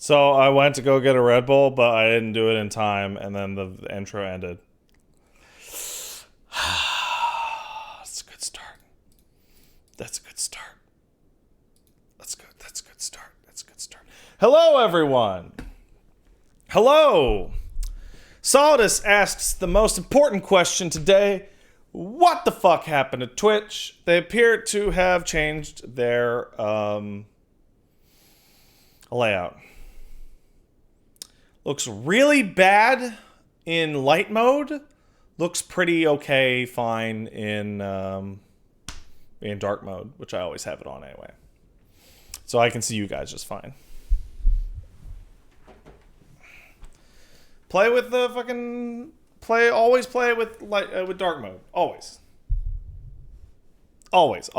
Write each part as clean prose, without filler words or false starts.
So I went to go get a Red Bull, but I didn't do it in time, and then the intro ended. That's a good start. That's a good start. That's good. That's a good start. That's a good start. Hello, everyone. Hello. Solidus asks the most important question today. What the fuck happened to Twitch? They appear to have changed their layout. Looks really bad in light mode. Looks pretty okay, fine in dark mode, which I always have it on anyway. So I can see you guys just fine. Play with the fucking always play with light with dark mode. Always. Always.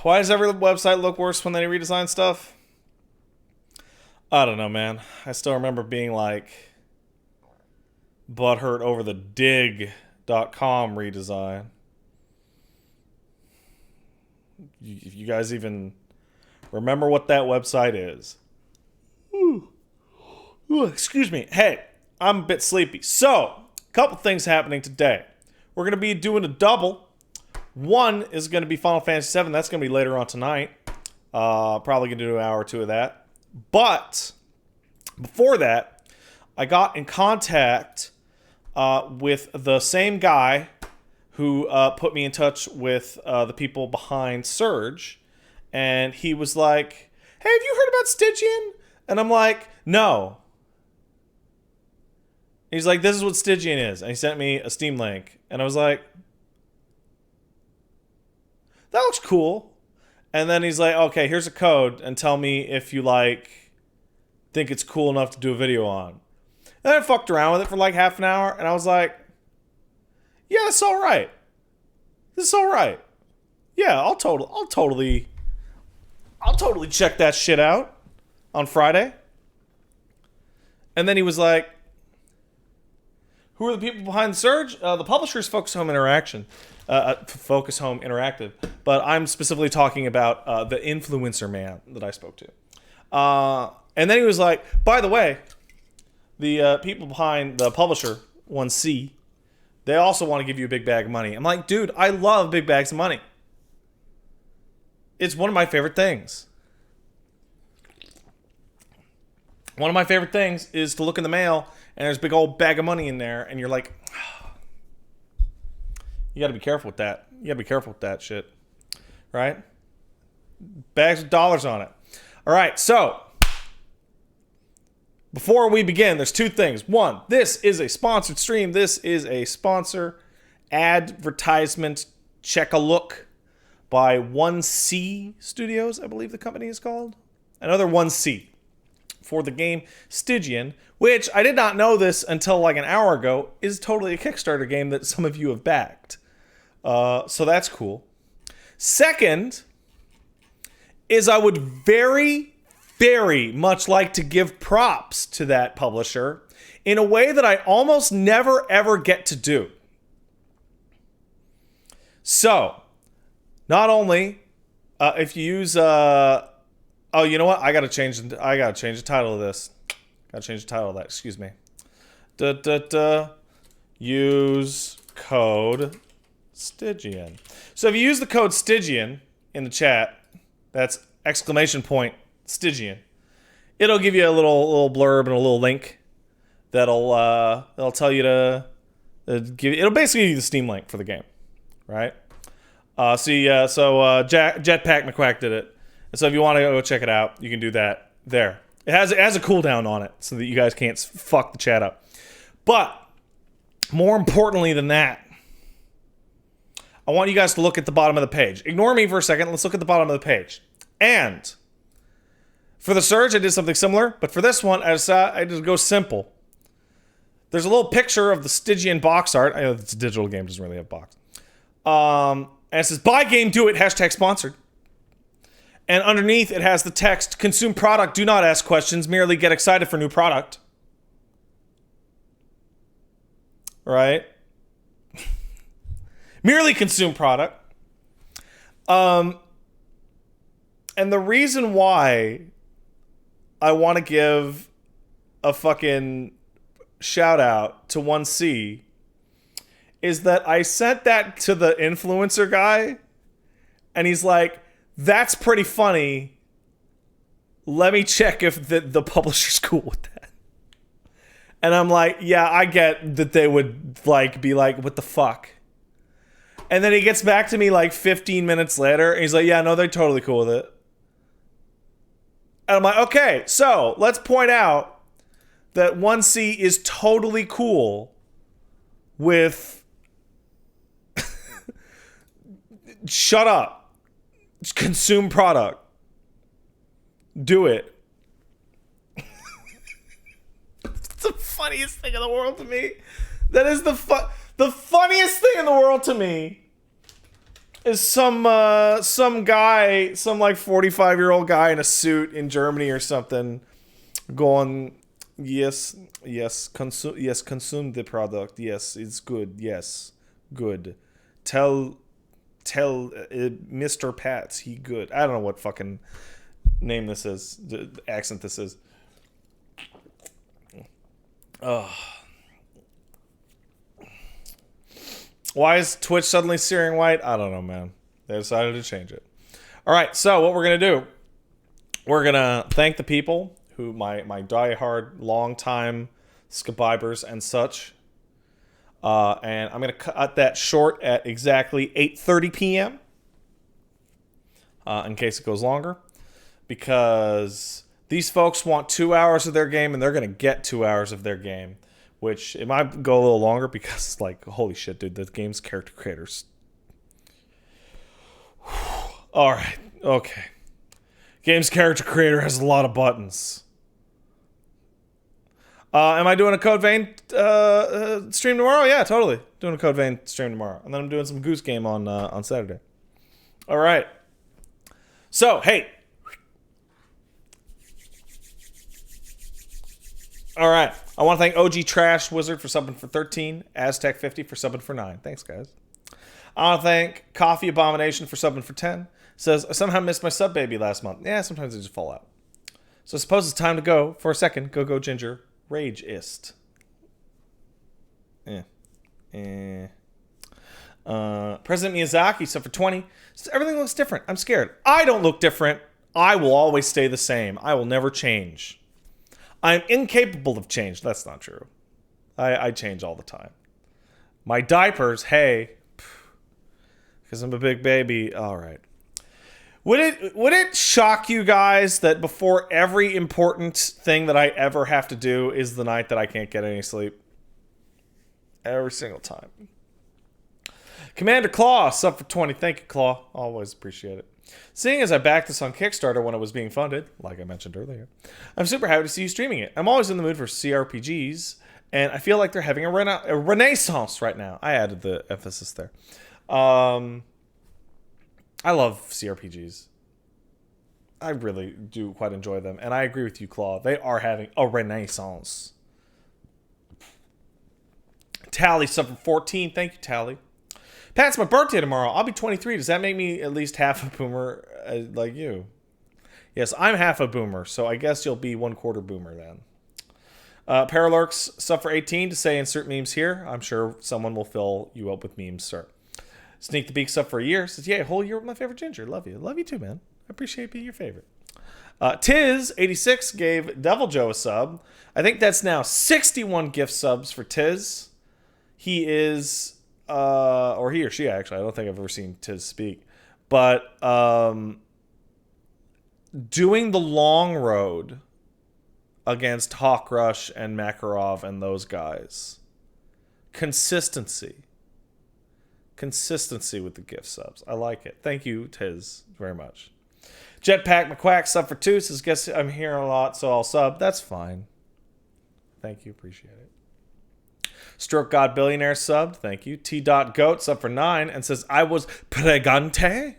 Why does every website look worse when they redesign stuff? I don't know, man. I still remember being like butthurt over the dig.com redesign. If you guys even remember what that website is. Ooh, excuse me. Hey, I'm a bit sleepy. So, a couple things happening today. We're going to be doing a double. One is going to be Final Fantasy VII. That's going to be later on tonight. Probably going to do an hour or two of that. But before that, I got in contact with the same guy who put me in touch with the people behind Surge. And he was like, hey, have you heard about Stygian? And I'm like, no. He's like, this is what Stygian is. And he sent me a Steam link. And I was like, that looks cool. And then he's like, okay, here's a code. And tell me if you think it's cool enough to do a video on. And I fucked around with it for like half an hour. And I was like, yeah, that's all right. This is all right. Yeah, I'll totally check that shit out on Friday. And then he was like, who are the people behind Surge? The publisher is Focus Home Interactive. But I'm specifically talking about the influencer man that I spoke to. And then he was like, by the way, the people behind the publisher, 1C, they also want to give you a big bag of money. I'm like, dude, I love big bags of money. It's one of my favorite things. One of my favorite things is to look in the mail and there's a big old bag of money in there and you're like, you got to be careful with that. You got to be careful with that shit. Right? Bags with dollars on it. All right, so before we begin, there's two things. One, this is a sponsored stream. This is a sponsor advertisement check-a-look by 1C Studios, I believe the company is called. Another 1C for the game Stygian, which I did not know this until like an hour ago, is totally a Kickstarter game that some of you have backed. So that's cool. Second is I would very, very much like to give props to that publisher in a way that I almost never ever get to do. So, not only if you use oh, you know what? I gotta change the title of this. Gotta change the title of that. Excuse me. Use code Stygian. So if you use the code Stygian in the chat, that's exclamation point Stygian. It'll give you a little blurb and a little link that'll tell you to give. It'll basically give you the Steam link for the game, right? Jetpack McQuack did it. And so if you want to go check it out, you can do that there. It has a cooldown on it so that you guys can't fuck the chat up. But more importantly than that, I want you guys to look at the bottom of the page. Ignore me for a second. Let's look at the bottom of the page. And for the Surge, I did something similar. But for this one, I just go simple. There's a little picture of the Stygian box art. I know it's a digital game. It doesn't really have box. And it says, buy game, do it, hashtag sponsored. And underneath, it has the text, consume product, do not ask questions, merely get excited for new product. Right? Merely consume product. And And the reason why I want to give a fucking shout out to 1C is that I sent that to the influencer guy, and he's like, that's pretty funny. Let me check if the publisher's cool with that. And I'm like, yeah, I get that they would like be like, what the fuck? And then he gets back to me like 15 minutes later, and he's like, yeah, no, they're totally cool with it. And I'm like, okay, so let's point out that 1C is totally cool with shut up. Just consume product. Do it. It's the funniest thing in the world to me. That is the funniest thing in the world to me is some guy, some like 45-year-old guy in a suit in Germany or something going, yes, consume the product. Yes, it's good. Yes, good. Tell Mr. Pat he good. I don't know what fucking name this is, the accent this is. Why is Twitch suddenly searing white? I don't know, man. They decided to change it. All right, so what we're going to do, we're going to thank the people who, my diehard, long-time subscribers and such. And I'm going to cut that short at exactly 8:30 p.m. In case it goes longer. Because these folks want 2 hours of their game, and they're going to get 2 hours of their game. Which, it might go a little longer because, like, holy shit, dude, the game's character creators. Alright, okay. Game's character creator has a lot of buttons. Am I doing a Code Vein stream tomorrow? Yeah, totally. Doing a Code Vein stream tomorrow. And then I'm doing some Goose Game on Saturday. Alright. So, hey. All right. I want to thank OG Trash Wizard for subbing for 13, Aztec 50 for subbing for 9. Thanks, guys. I want to thank Coffee Abomination for subbing for 10. Says, I somehow missed my sub baby last month. Yeah, sometimes they just fall out. So I suppose it's time to go for a second. Go Ginger. Rageist. President Miyazaki subbed for 20. Says, everything looks different. I'm scared. I don't look different. I will always stay the same. I will never change. I'm incapable of change. That's not true. I change all the time. My diapers, hey, because I'm a big baby. All right. Would it shock you guys that before every important thing that I ever have to do is the night that I can't get any sleep? Every single time. Commander Claw, sub for 20. Thank you, Claw. Always appreciate it. Seeing as I backed this on Kickstarter when it was being funded, like I mentioned earlier, I'm super happy to see you streaming it. I'm always in the mood for CRPGs, and I feel like they're having a renaissance right now. I added the emphasis there. I love CRPGs. I really do quite enjoy them, and I agree with you, Claw. They are having a renaissance. Tally, sub for 14. Thank you, Tally. Pat, it's my birthday tomorrow. I'll be 23. Does that make me at least half a boomer like you? Yes, I'm half a boomer, so I guess you'll be 1/4 boomer then. Paralurks, sub for 18 to say insert memes here. I'm sure someone will fill you up with memes, sir. Sneak the Beak, sub for a year. Says, yeah, a whole year with my favorite Ginger. Love you. Love you too, man. I appreciate being your favorite. Tiz86 gave Devil Joe a sub. I think that's now 61 gift subs for Tiz. He is... or he or she, actually. I don't think I've ever seen Tiz speak. But doing the long road against Hawk Rush and Makarov and those guys. Consistency with the gift subs. I like it. Thank you, Tiz, very much. Jetpack McQuack, sub for 2. Says, guess I'm here a lot, so I'll sub. That's fine. Thank you. Appreciate it. Stroke God Billionaire subbed. Thank you. T.Goat sub for 9 and says, I was pregante?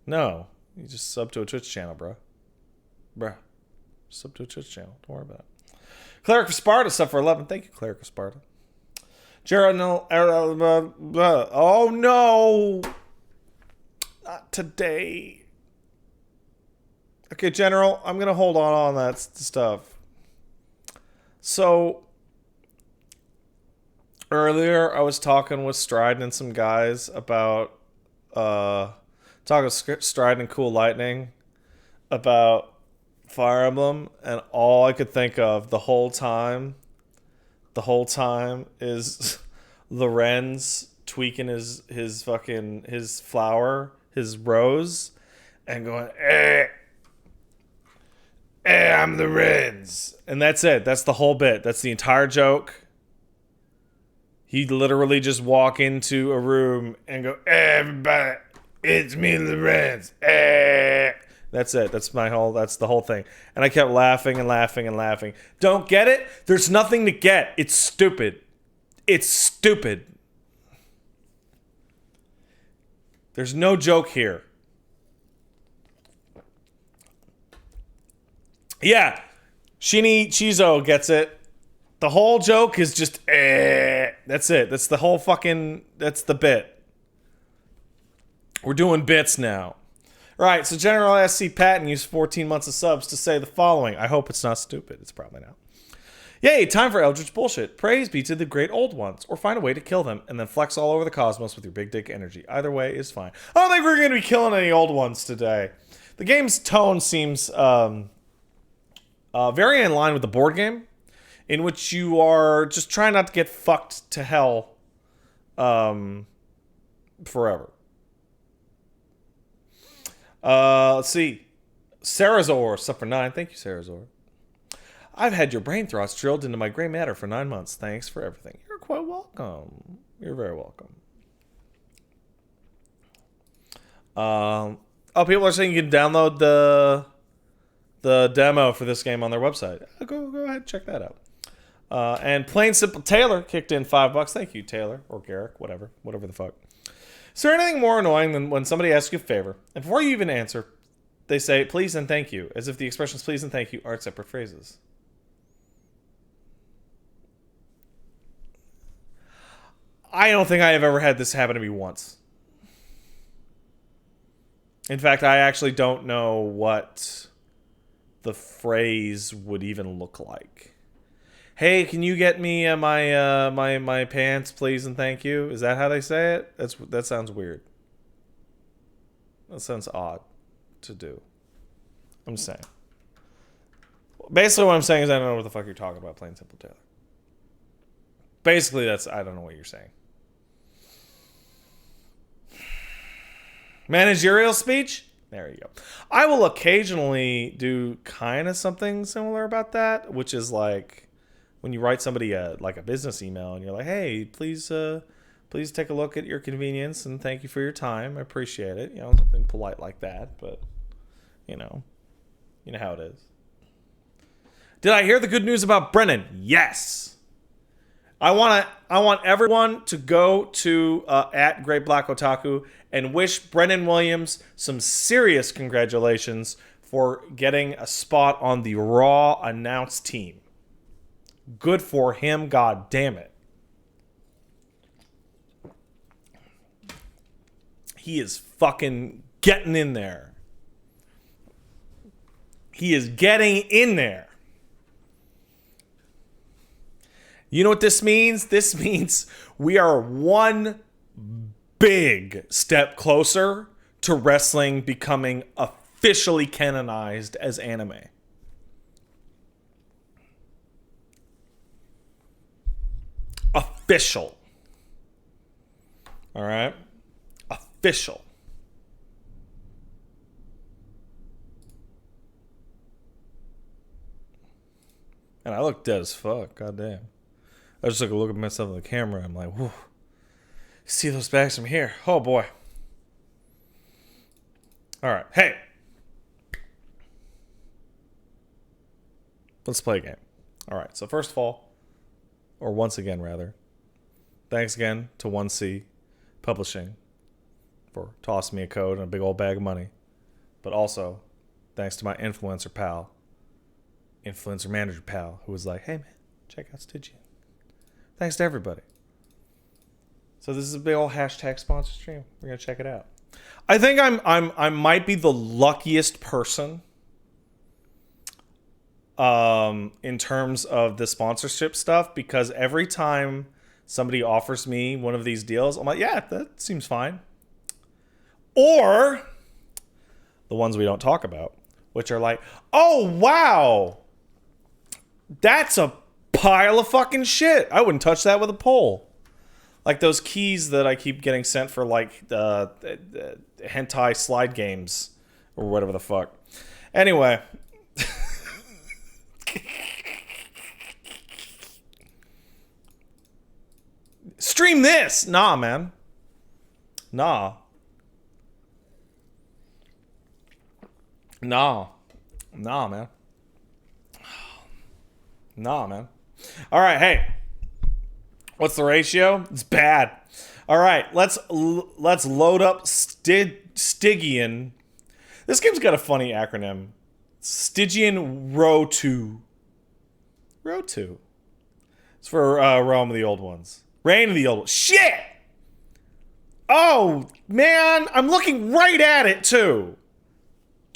No. You just sub to a Twitch channel, bro. Sub to a Twitch channel. Don't worry about it. Cleric of Sparta sub for 11. Thank you, Cleric of Sparta. Gerald, oh no. Not today. Okay, General, I'm going to hold on that stuff. So, earlier I was talking with Stride and some guys about, Stride and Cool Lightning about Fire Emblem, and all I could think of the whole time is Lorenz tweaking his flower, his rose, and going, I'm the Lorenz. And that's it. That's the whole bit. That's the entire joke. He'd literally just walk into a room and go, everybody, it's me, Lorenz. That's it. That's the whole thing. And I kept laughing and laughing and laughing. Don't get it? There's nothing to get. It's stupid. It's stupid. There's no joke here. Yeah. Shini Chizo gets it. The whole joke is just That's it. That's the whole that's the bit. We're doing bits now. Right, so General SC Patton used 14 months of subs to say the following. I hope it's not stupid. It's probably not. Yay, time for Eldritch bullshit. Praise be to the great old ones. Or find a way to kill them and then flex all over the cosmos with your big dick energy. Either way is fine. I don't think we're going to be killing any old ones today. The game's tone seems very in line with the board game, in which you are just trying not to get fucked to hell forever. Let's see. Sarazor, sub for 9. Thank you, Sarazor. I've had your brain throats drilled into my gray matter for 9 months. Thanks for everything. You're quite welcome. You're very welcome. People are saying you can download the demo for this game on their website. Go ahead and check that out. And Plain Simple Taylor kicked in $5. Thank you, Taylor. Or Garrick, whatever the fuck. Is there anything more annoying than when somebody asks you a favor, and before you even answer, they say, please and thank you, as if the expressions please and thank you aren't separate phrases? I don't think I have ever had this happen to me once. In fact, I actually don't know what the phrase would even look like. Hey, can you get me my pants, please and thank you? Is that how they say it? That sounds weird. That sounds odd to do. I'm just saying. Basically, what I'm saying is I don't know what the fuck you're talking about, Plain Simple Taylor. Basically, I don't know what you're saying. Managerial speech? There you go. I will occasionally do kind of something similar about that, which is like when you write somebody a business email and you're like, hey, please take a look at your convenience and thank you for your time. I appreciate it. Something polite like that, but you know how it is. Did I hear the good news about Brennan? Yes. I want everyone to go to at Great Black Otaku and wish Brennan Williams some serious congratulations for getting a spot on the Raw announce team. Good for him, god damn it. He is fucking getting in there. He is getting in there. You know what this means? This means we are one big step closer to wrestling becoming officially canonized as anime. Official. All right? Official. And I look dead as fuck. God damn. I just took a look at myself in the camera. I'm like, whew. See those bags from here. Oh, boy. All right. Hey. Let's play a game. All right. So first of all, or once again, rather, thanks again to 1C Publishing for tossing me a code and a big old bag of money. But also, thanks to my influencer manager pal, who was like, hey, man, check out Stygian. Thanks to everybody. So this is a big old hashtag sponsor stream. We're gonna check it out. I think I might be the luckiest person in terms of the sponsorship stuff, because every time somebody offers me one of these deals, I'm like, yeah, that seems fine. Or the ones we don't talk about, which are like, oh, wow, that's a pile of fucking shit. I wouldn't touch that with a pole. Like those keys that I keep getting sent for like the hentai slide games or whatever the fuck. Anyway. Stream this! Nah, man. Nah. Nah, man. Nah, man. All right, hey. What's the ratio? It's bad. All right, let's load up Stygian. This game's got a funny acronym. Stygian RoTOO. RoTOO. It's for Realm of the Old Ones. Reign of the Old Ones. Shit! Oh, man, I'm looking right at it, too.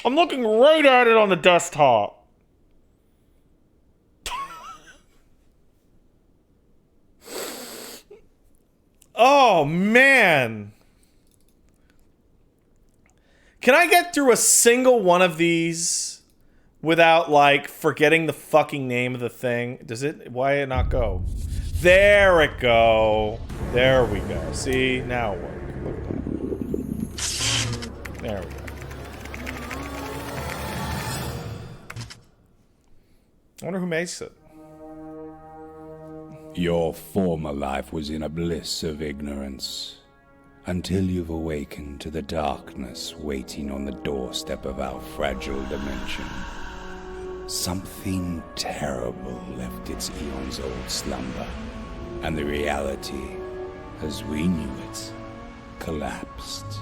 I'm looking right at it on the desktop. Oh, man. Can I get through a single one of these without, like, forgetting the fucking name of the thing? Does it? Why did it not go? There it go. There we go. See? Now it worked. Look at that. There we go. I wonder who makes it. Your former life was in a bliss of ignorance, until you've awakened to the darkness waiting on the doorstep of our fragile dimension. Something terrible left its eons-old slumber, and the reality, as we knew it, collapsed.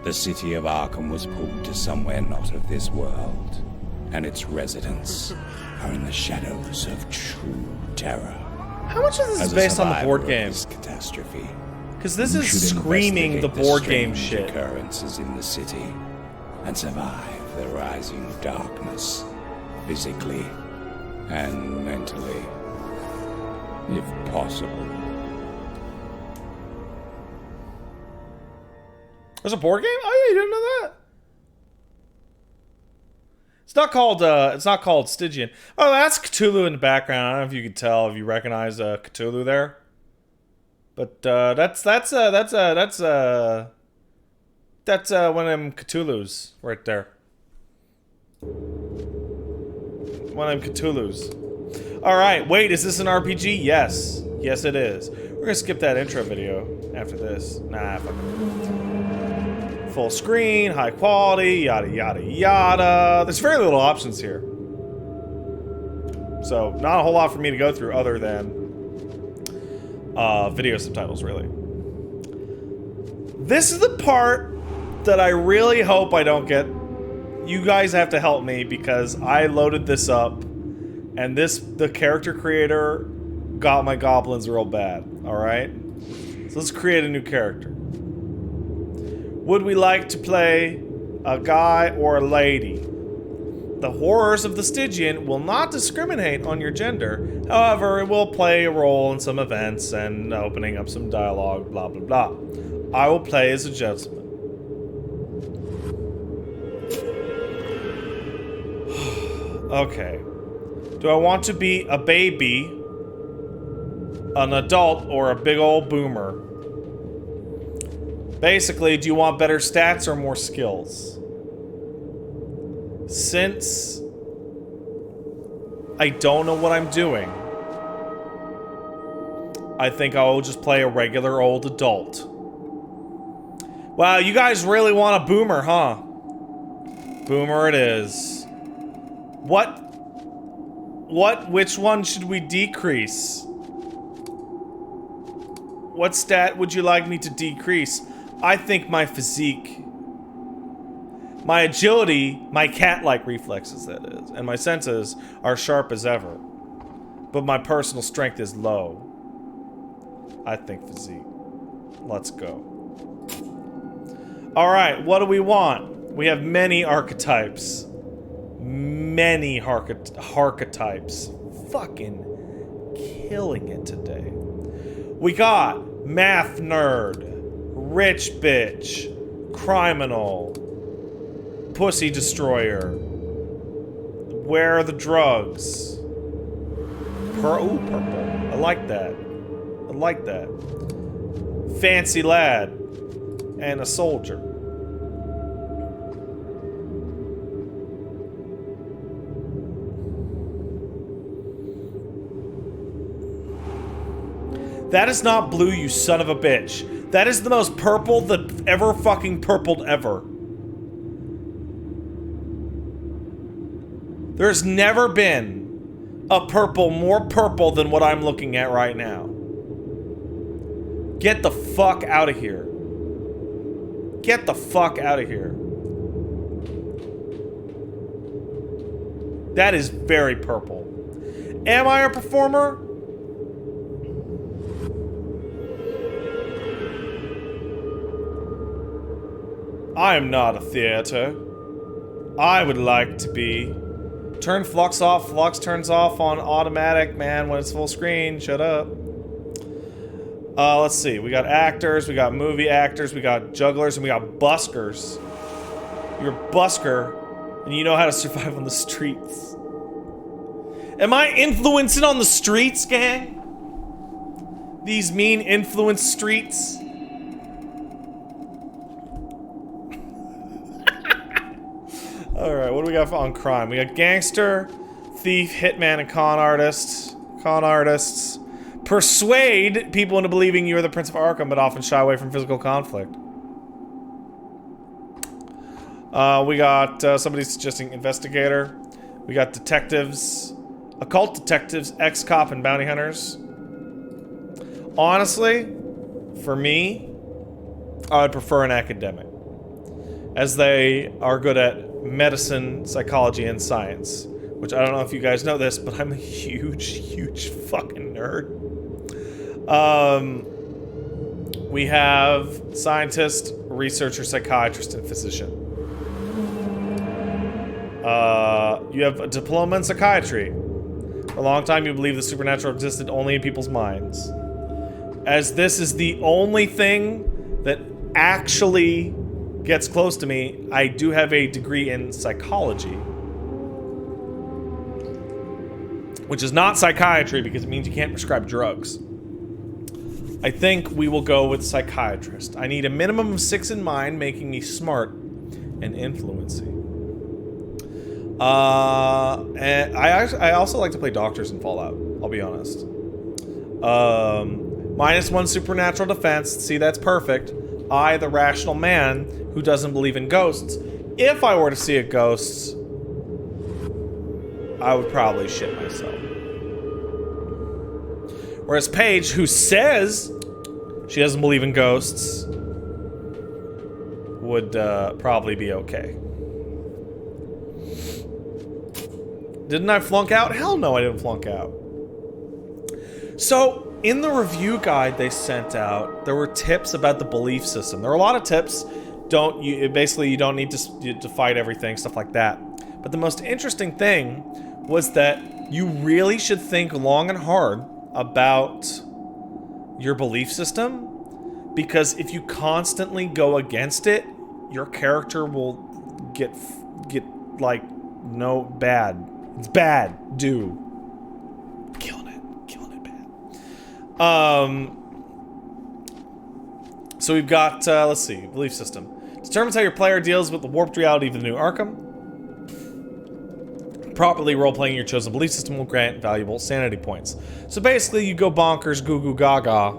The city of Arkham was pulled to somewhere not of this world, and its residents are in the shadows of true terror. How much of this is based on the board game? Catastrophe. Because this is screaming the board game shit. Occurrences in the city and survive the rising darkness, physically and mentally, if possible. There's a board game? Oh yeah, you didn't know that? It's not called Stygian. Oh, that's Cthulhu in the background. I don't know if you could tell, if you recognize Cthulhu there. But that's one of them Cthulhus right there. One of them Cthulhus. All right, wait, is this an RPG? Yes, yes it is. We're gonna skip that intro video after this. Nah, fuck it. Full screen, high quality, yada yada yada. There's very little options here. So, not a whole lot for me to go through other than video subtitles, really. This is the part that I really hope I don't get. You guys have to help me because I loaded this up and the character creator got my goblins real bad, alright? So let's create a new character. Would we like to play a guy or a lady? The horrors of the Stygian will not discriminate on your gender. However, it will play a role in some events and opening up some dialogue, blah, blah, blah. I will play as a gentleman. Okay. Do I want to be a baby, an adult, or a big old boomer? Basically, do you want better stats or more skills? Since I don't know what I'm doing, I think I will just play a regular old adult. Wow, you guys really want a boomer, huh? Boomer it is. Which one should we decrease? What stat would you like me to decrease? I think my physique, my agility, my cat-like reflexes, that is, and my senses are sharp as ever. But my personal strength is low. I think physique. Let's go. Alright, what do we want? We have many archetypes. many archetypes. Fucking killing it today. We got math nerd, rich bitch, criminal, pussy destroyer. Where are the drugs? Ooh, purple. I like that. I like that. Fancy lad. And a soldier. That is not blue, you son of a bitch. That is the most purple that ever fucking purpled ever. There's never been a purple more purple than what I'm looking at right now. Get the fuck out of here. Get the fuck out of here. That is very purple. Am I a performer? I am not a theater. I would like to be. Turn flux off. Flux turns off on automatic, man, when it's full screen. Shut up. Let's see. We got actors, we got movie actors, we got jugglers, and we got buskers. You're a busker, and you know how to survive on the streets. Am I influencing on the streets, gang? These mean influence streets? Alright, what do we got on crime? We got gangster, thief, hitman, and con artists. Con artists. Persuade people into believing you are the Prince of Arkham, but often shy away from physical conflict. We got somebody suggesting investigator. We got detectives. Occult detectives, ex-cop, and bounty hunters. Honestly, for me, I would prefer an academic, as they are good at medicine, psychology, and science. Which I don't know if you guys know this, but I'm a huge fucking nerd. We have scientist, researcher, psychiatrist, and physician. You have a diploma in psychiatry. For a long time, you believe the supernatural existed only in people's minds. As this is the only thing that actually gets close to me, I do have a degree in psychology. Which is not psychiatry because it means you can't prescribe drugs. I think we will go with psychiatrist. I need a minimum of 6 in mind, making me smart and influencing. And I also like to play doctors in Fallout, I'll be honest. -1 supernatural defense. See, that's perfect. I, the rational man who doesn't believe in ghosts. If I were to see a ghost, I would probably shit myself. Whereas Paige, who says she doesn't believe in ghosts, would probably be okay. Didn't I flunk out? Hell no, I didn't flunk out. So, in the review guide they sent out, there were tips about the belief system. There are a lot of tips. Basically, you don't need to fight everything, stuff like that. But the most interesting thing was that you really should think long and hard about your belief system, because if you constantly go against it, your character will get like no bad. It's bad, dude. Killing it bad. So we've got let's see, belief system determines how your player deals with the warped reality of the new Arkham. Properly role-playing your chosen belief system will grant valuable sanity points. So basically, you go bonkers, goo goo gaga,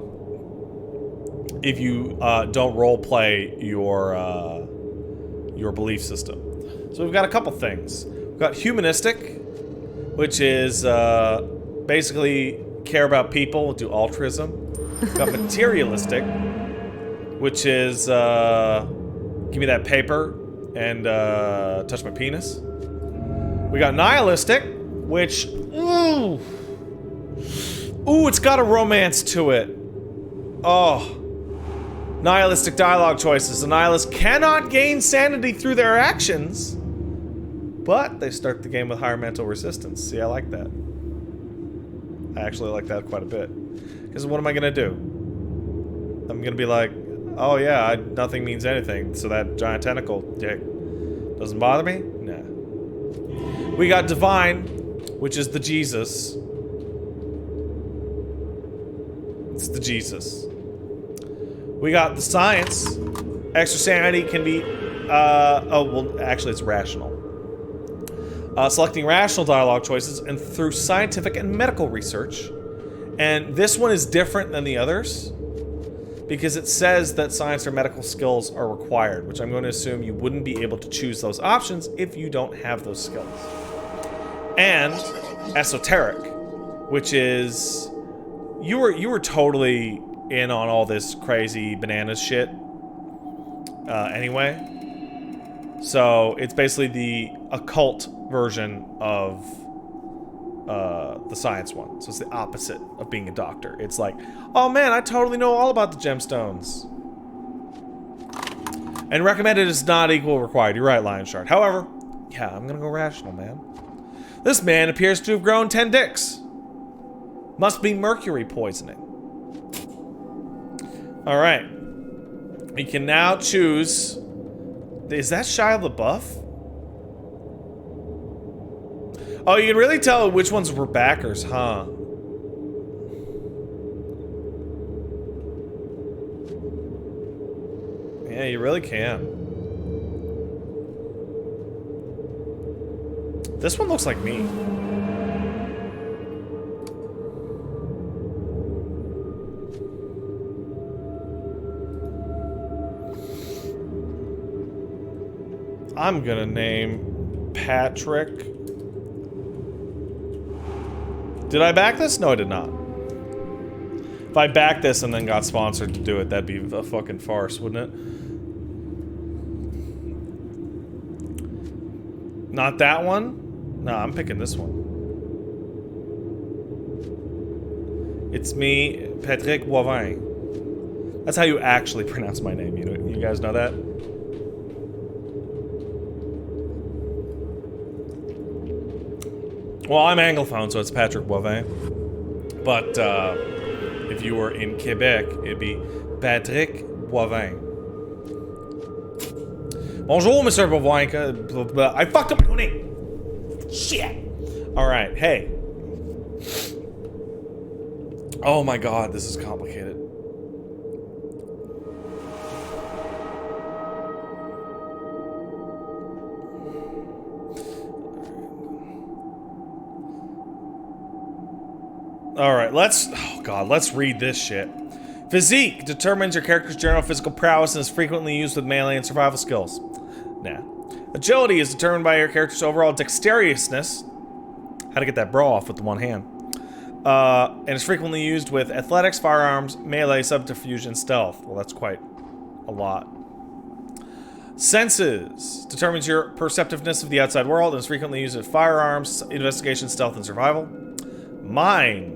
if you don't role-play your belief system. So we've got a couple things. We've got humanistic, which is basically care about people, do altruism. We've got materialistic, which is give me that paper and touch my penis. We got nihilistic, which, ooh, it's got a romance to it. Oh, nihilistic dialogue choices. The nihilist cannot gain sanity through their actions, but they start the game with higher mental resistance. See, I like that. I actually like that quite a bit. Because what am I going to do? I'm going to be like, oh yeah, nothing means anything, so that giant tentacle dick doesn't bother me? Nah. We got Divine, which is the Jesus. It's the Jesus. We got the Science. Extra sanity can be, oh, well, actually it's rational. Selecting rational dialogue choices and through scientific and medical research. And this one is different than the others because it says that science or medical skills are required, which I'm going to assume you wouldn't be able to choose those options if you don't have those skills. And esoteric, which is you were totally in on all this crazy bananas shit anyway. So it's basically the occult version of the science one. So it's the opposite of being a doctor. It's like, oh man, I totally know all about the gemstones. And recommended is not equal required. You're right, Lion Shard. However, yeah, I'm gonna go rational, man. This man appears to have grown 10 dicks. Must be mercury poisoning. Alright. We can now choose... Is that Shia LaBeouf? Oh, you can really tell which ones were backers, huh? Yeah, you really can. This one looks like me. I'm gonna name Patrick. Did I back this? No, I did not. If I backed this and then got sponsored to do it, that'd be a fucking farce, wouldn't it? Not that one? No, I'm picking this one. It's me, Patrick Boivin. That's how you actually pronounce my name. You guys know that? Well, I'm Anglophone, so it's Patrick Boivin. But if you were in Quebec, it'd be Patrick Boivin. Bonjour, Mr. Boivin. I fucked up your name. Shit. All right, hey. Oh my God, this is complicated. Alright, let's read this shit. Physique determines your character's general physical prowess and is frequently used with melee and survival skills. Nah. Agility is determined by your character's overall dexterousness. How to get that bra off with the one hand. And is frequently used with athletics, firearms, melee, subterfuge, and stealth. Well, that's quite a lot. Senses determines your perceptiveness of the outside world and is frequently used with firearms, investigation, stealth, and survival. Mind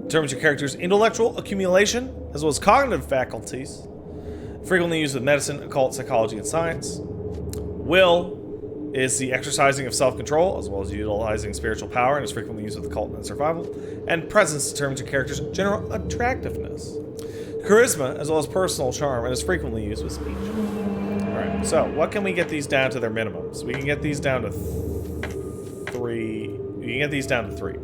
determines your character's intellectual accumulation as well as cognitive faculties, frequently used with medicine, occult, psychology, and science. Will is the exercising of self-control as well as utilizing spiritual power and is frequently used with occult and survival. And presence determines your character's general attractiveness. Charisma as well as personal charm and is frequently used with speech. Alright, so what can we get these down to their minimums? We can get these down to 3. We can get these down to 3.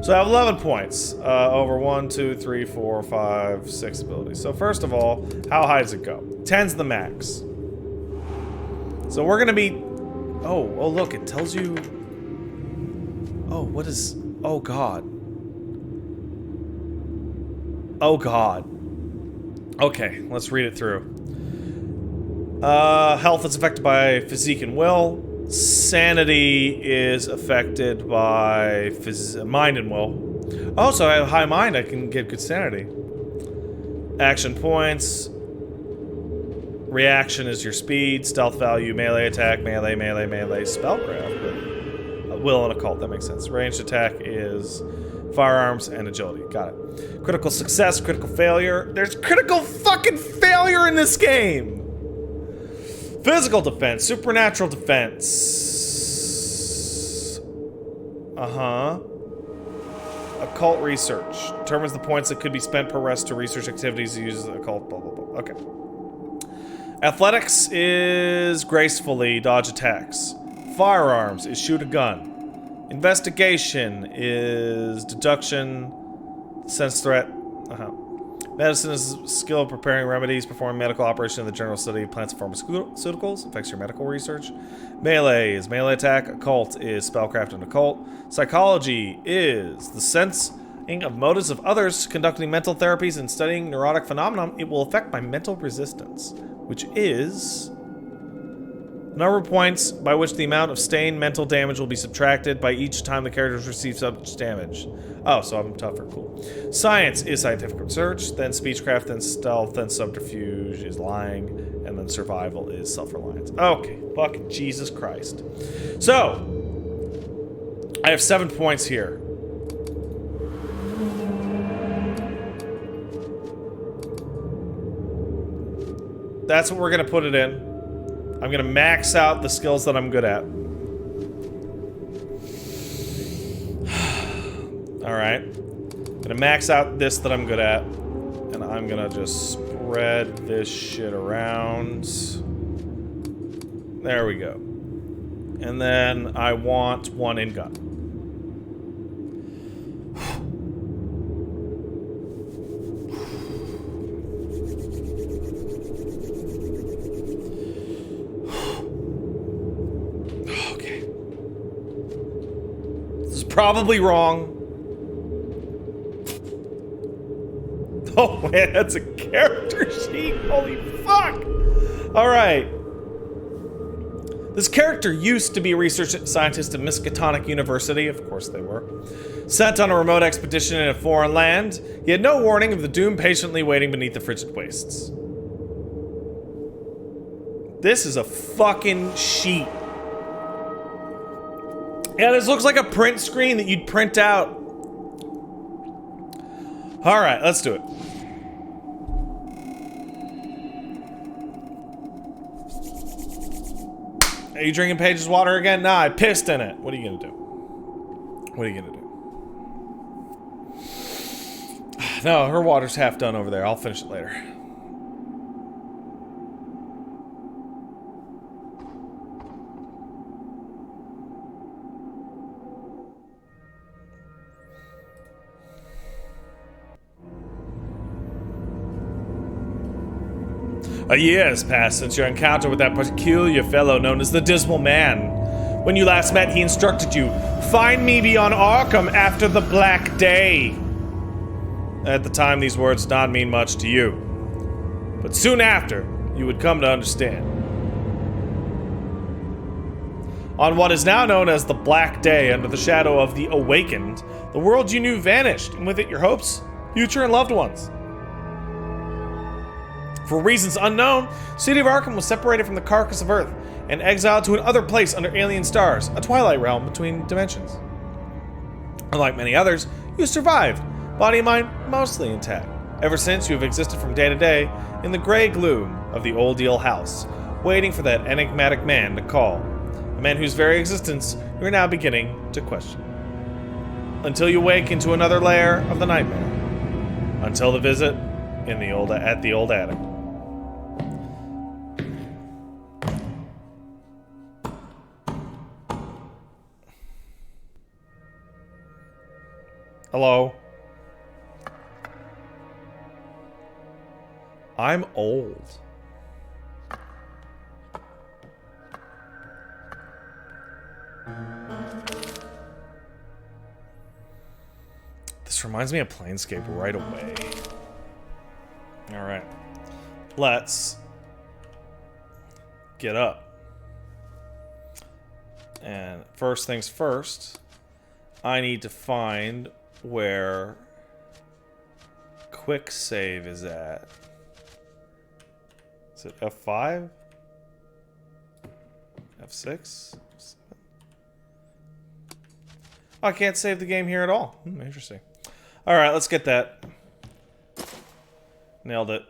So I have 11 points over 1, 2, 3, 4, 5, 6 abilities. So first of all, how high does it go? 10's the max. So we're gonna be... Oh, look, it tells you... Oh, what is... Oh, God. Oh, God. Okay, let's read it through. Health is affected by physique and will. Sanity is affected by mind and will. Oh, so I have high mind, I can get good sanity. Action points. Reaction is your speed. Stealth value, melee attack, melee, spellcraft. But will and occult, that makes sense. Ranged attack is firearms and agility. Got it. Critical success, critical failure. There's critical fucking failure in this game! Physical defense, supernatural defense. Uh-huh. Occult research. Determines the points that could be spent per rest to research activities used as occult, blah, blah, blah. Okay. Athletics is gracefully dodge attacks. Firearms is shoot a gun. Investigation is deduction, sense threat. Uh-huh. Medicine is skill of preparing remedies, performing medical operation in the general study of plants and pharmaceuticals, affects your medical research. Melee is melee attack. Occult is spellcraft and occult. Psychology is the sensing of motives of others, conducting mental therapies and studying neurotic phenomena. It will affect my mental resistance, which is the number of points by which the amount of sustained mental damage will be subtracted by each time the characters receive such damage. Oh, so I'm tougher. Cool. Science is scientific research, then speechcraft, then stealth, then subterfuge is lying, and then survival is self-reliance. Okay, fucking Jesus Christ. So, I have 7 points here. That's what we're gonna put it in. I'm gonna max out the skills that I'm good at. Alright. I'm gonna max out this that I'm good at. And I'm gonna just spread this shit around. There we go. And then I want 1 in gun. Okay. This is probably wrong. Oh man, that's a character sheet. Holy fuck! Alright. This character used to be a research scientist at Miskatonic University. Of course they were. Sent on a remote expedition in a foreign land, he had no warning of the doom patiently waiting beneath the frigid wastes. This is a fucking sheet. Yeah, this looks like a print screen that you'd print out. Alright, let's do it. Are you drinking Paige's water again? Nah, I pissed in it. What are you gonna do? What are you gonna do? No, her water's half done over there. I'll finish it later. A year has passed since your encounter with that peculiar fellow known as the Dismal Man. When you last met, he instructed you, find me beyond Arkham after the Black Day. At the time, these words did not mean much to you. But soon after, you would come to understand. On what is now known as the Black Day, under the shadow of the Awakened, the world you knew vanished, and with it your hopes, future, and loved ones. For reasons unknown, the city of Arkham was separated from the carcass of Earth and exiled to another place under alien stars, a twilight realm between dimensions. Unlike many others, you survived, body and mind mostly intact. Ever since, you have existed from day to day in the gray gloom of the Old Deal House, waiting for that enigmatic man to call, a man whose very existence you are now beginning to question. Until you wake into another layer of the nightmare. Until the visit in the at the old attic. Hello. I'm old. This reminds me of Planescape right away. Alright. Let's get up. And first things first, I need to find where quick save is at. Is it F5? F6? F7? Oh, I can't save the game here at all. Interesting. Alright, let's get that. Nailed it.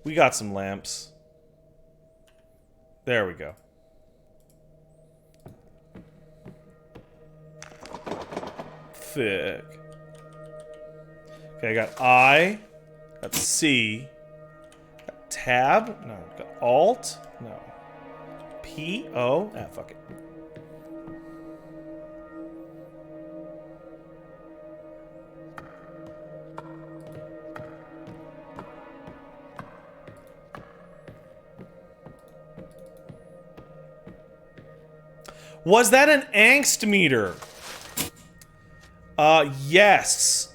We got some lamps. There we go. Thick. Okay, I got I. Got C. Got tab. No. Got alt. No. P. O. Ah, fuck it. Was that an angst meter? Yes.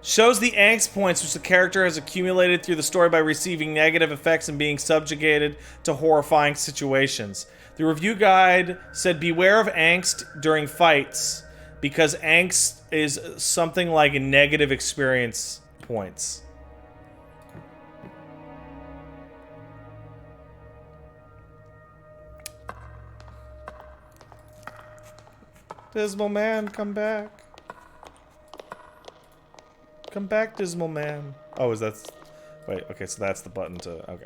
Shows the angst points which the character has accumulated through the story by receiving negative effects and being subjugated to horrifying situations. The review guide said beware of angst during fights because angst is something like a negative experience points. Dismal man, come back. Come back, Dismal man. Oh, is that... Wait, okay, so that's the button to... Okay.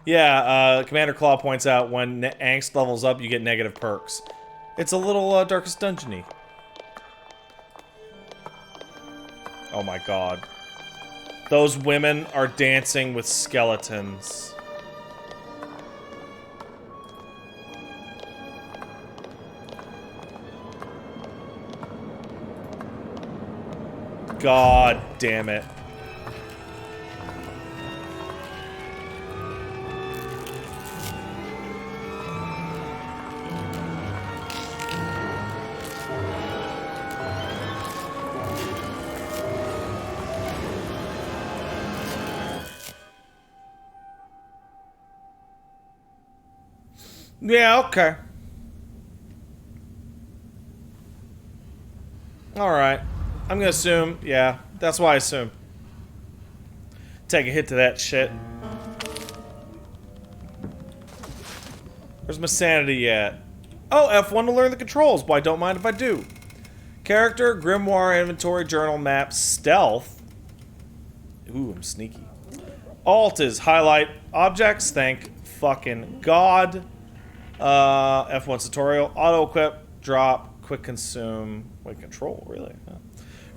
Yeah, Commander Claw points out when angst levels up, you get negative perks. It's a little Darkest Dungeon-y. Oh my god. Those women are dancing with skeletons. God damn it. Yeah, okay. Alright. I'm gonna assume, yeah, that's why I assume. Take a hit to that shit. Where's my sanity at? Oh, F1 to learn the controls. Why, don't mind if I do. Character, grimoire, inventory, journal, map, stealth. Ooh, I'm sneaky. Alt is highlight objects, thank fucking God. F1 tutorial, auto equip, drop, quick consume. Wait, control, really? Huh.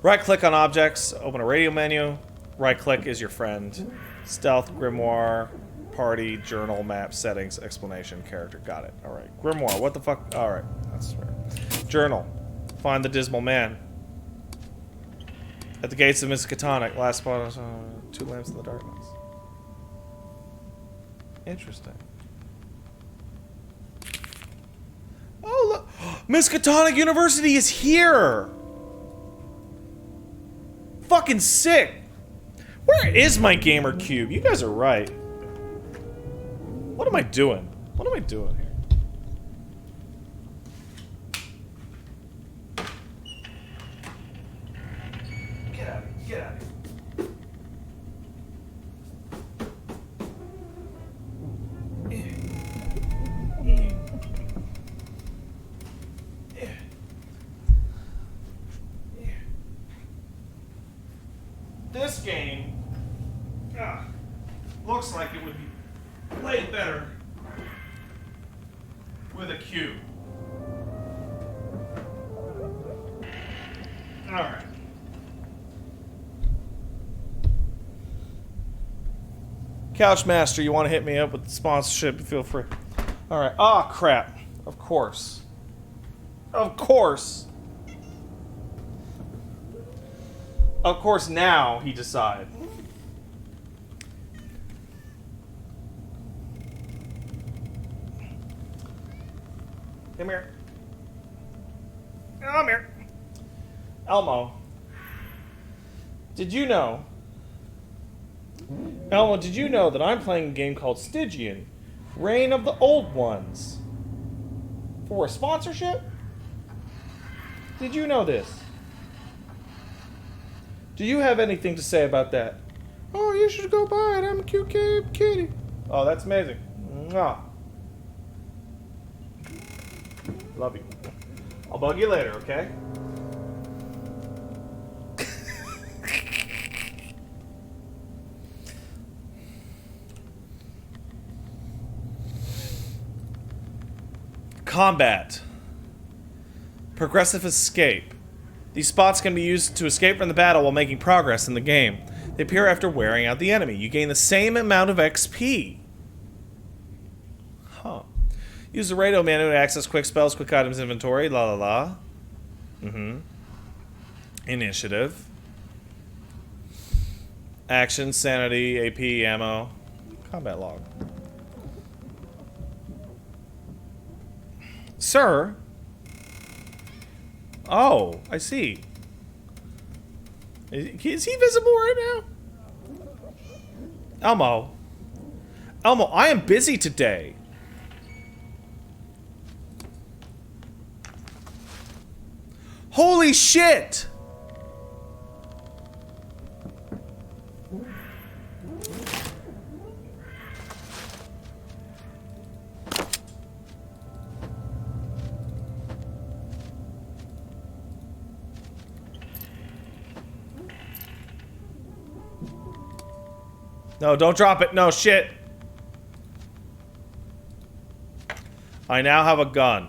Right click on objects, open a radio menu. Right click is your friend. Stealth, grimoire, party, journal, map, settings, explanation, character. Got it. Alright. Grimoire, what the fuck? Alright, that's fair. Journal. Find the Dismal Man. At the gates of Miskatonic. Last spot, two lamps in the darkness. Interesting. Oh, look. Miskatonic University is here! Fucking sick! Where is my gamer cube? You guys are right. What am I doing? What am I doing here? Get out of here. Get out of here. This game looks like it would be played better with a cube. Alright. Couchmaster, you want to hit me up with sponsorship, feel free. Alright. Ah, crap. Of course. Of course. Of course, now he decides. Come here. Come here. Elmo. Did you know? Elmo, did you know that I'm playing a game called Stygian? Reign of the Old Ones. For a sponsorship? Did you know this? Do you have anything to say about that? Oh, you should go buy it. I'm a cute kitty. Oh, that's amazing. Mwah. Love you. I'll bug you later, okay? Combat. Progressive escape. These spots can be used to escape from the battle while making progress in the game. They appear after wearing out the enemy. You gain the same amount of XP. Huh. Use the RoTOO menu to access quick spells, quick items inventory, la la la. Initiative. Action, sanity, AP, ammo. Combat log. Sir? Oh, I see. Is he visible right now? Elmo. Elmo, I am busy today. Holy shit! No, don't drop it. No, shit. I now have a gun.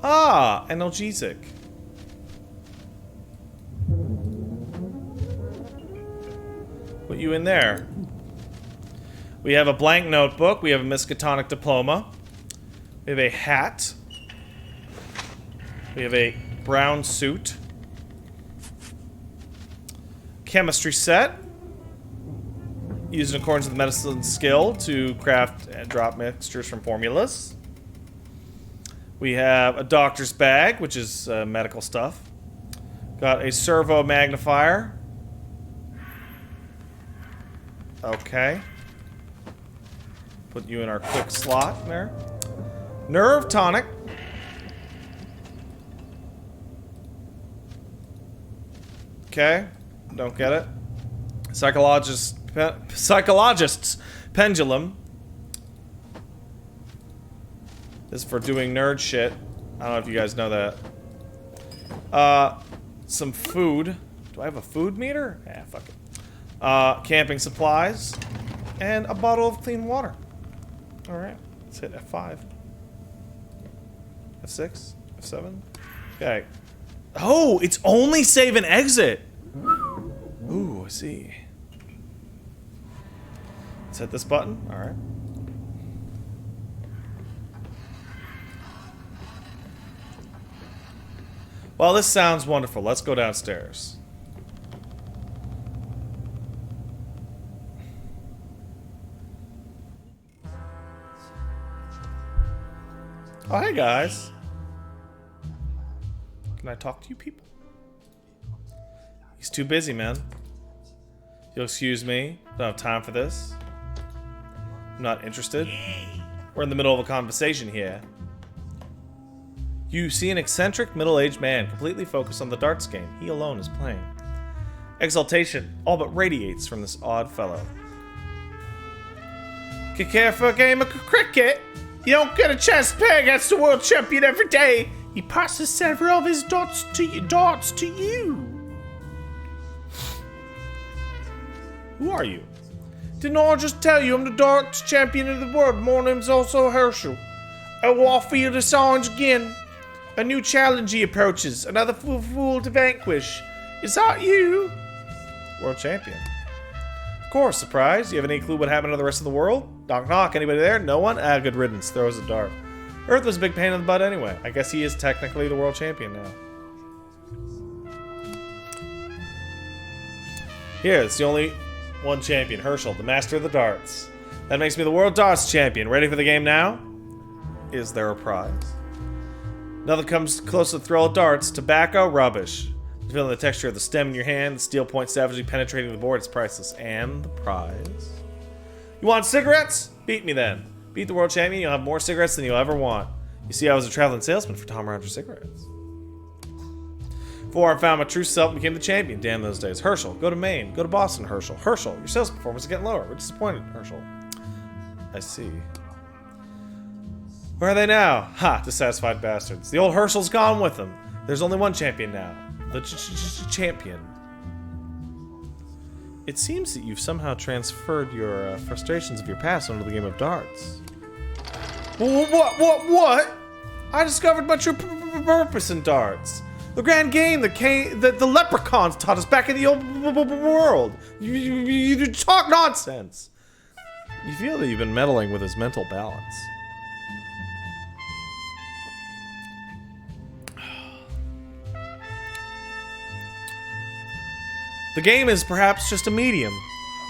Ah, analgesic. Put you in there. We have a blank notebook. We have a Miskatonic diploma. We have a hat. We have a brown suit. Chemistry set. Used in accordance with medicine skill to craft and drop mixtures from formulas. We have a doctor's bag, which is medical stuff. Got a servo magnifier. Okay. Put you in our quick slot there. Nerve tonic. Okay. Don't get it. Psychologist's pendulum. This is for doing nerd shit. I don't know if you guys know that. Some food. Do I have a food meter? Yeah, fuck it. Camping supplies. And a bottle of clean water. Alright. Let's hit F5. F6? F7? Okay. Oh, it's only save and exit! Ooh, I see. Let's hit this button. Alright. Well, this sounds wonderful. Let's go downstairs. Oh, hey guys. Can I talk to you people? He's too busy, man. You'll excuse me. Don't have time for this. I'm not interested. We're in the middle of a conversation here. You see an eccentric middle-aged man completely focused on the darts game he alone is playing. Exultation all but radiates from this odd fellow. Care for a game of cricket? You don't get a chance to play against the world champion every day. He passes several of his darts to you. Who are you? Didn't I just tell you I'm the darts champion of the world? My name's also Herschel. I will offer you the challenge again. A new challenge approaches. Another fool to vanquish. Is that you? World champion. Of course, surprise. You have any clue what happened to the rest of the world? Knock knock. Anybody there? No one? Ah, good riddance. Throws a dart. Earth was a big pain in the butt anyway. I guess he is technically the world champion now. Here, it's the only one champion. Herschel, the master of the darts. That makes me the world darts champion. Ready for the game now? Is there a prize? Nothing comes close to the thrill of darts. Tobacco, rubbish. Feeling the texture of the stem in your hand, the steel point savagely penetrating the board is priceless. And the prize? You want cigarettes? Beat me then. Beat the world champion, you'll have more cigarettes than you'll ever want. You see, I was a traveling salesman for Tom Rogers cigarettes. Before I found my true self and became the champion. Damn those days. Herschel, go to Maine. Go to Boston, Herschel. Herschel, your sales performance is getting lower. We're disappointed, Herschel. I see. Where are they now? Ha, dissatisfied bastards. The old Herschel's gone with them. There's only one champion now. The champion. It seems that you've somehow transferred your frustrations of your past onto the game of darts. What? I discovered my true purpose in darts. The grand game that the leprechauns taught us back in the old world. You talk nonsense. You feel that you've been meddling with his mental balance. The game is perhaps just a medium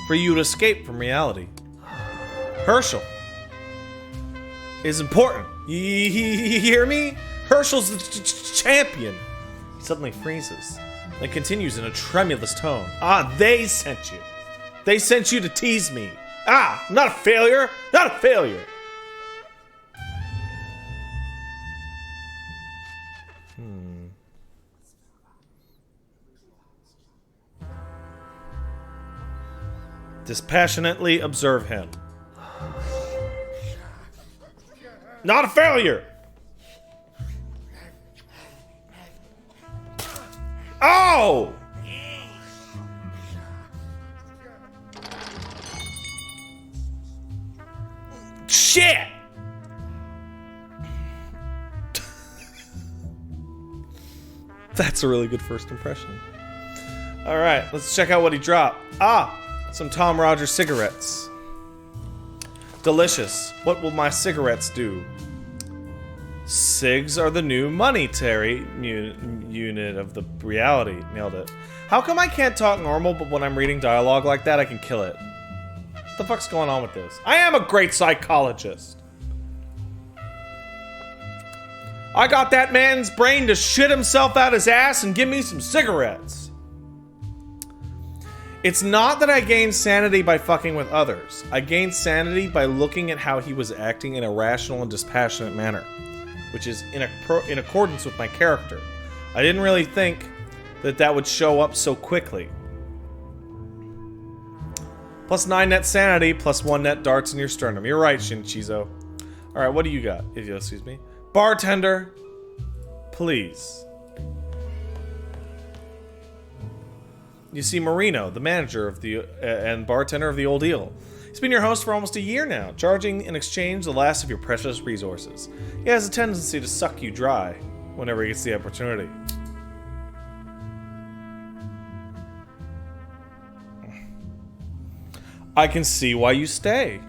for you to escape from reality. Herschel is important. You hear me? Herschel's the champion. He suddenly freezes, then continues in a tremulous tone. Ah, they sent you. They sent you to tease me. Ah, not a failure. Not a failure. Dispassionately observe him. Not a failure! Oh! Shit! That's a really good first impression. Alright, let's check out what he dropped. Ah! Some Tom Rogers cigarettes. Delicious. What will my cigarettes do? Cigs are the new monetary unit of the reality. Nailed it. How come I can't talk normal, but when I'm reading dialogue like that, I can kill it? What the fuck's going on with this? I am a great psychologist. I got that man's brain to shit himself out his ass and give me some cigarettes. It's not that I gained sanity by fucking with others. I gained sanity by looking at how he was acting in a rational and dispassionate manner, which is in accordance with my character. I didn't really think that that would show up so quickly. Plus 9 net sanity, plus 1 net darts in your sternum. You're right, Shinchizo. Alright, what do you got? If you'll excuse me. Bartender, please. You see Marino, the manager of the and bartender of the Old Eel. He's been your host for almost a year now, charging in exchange the last of your precious resources. He has a tendency to suck you dry whenever he gets the opportunity. I can see why you stay.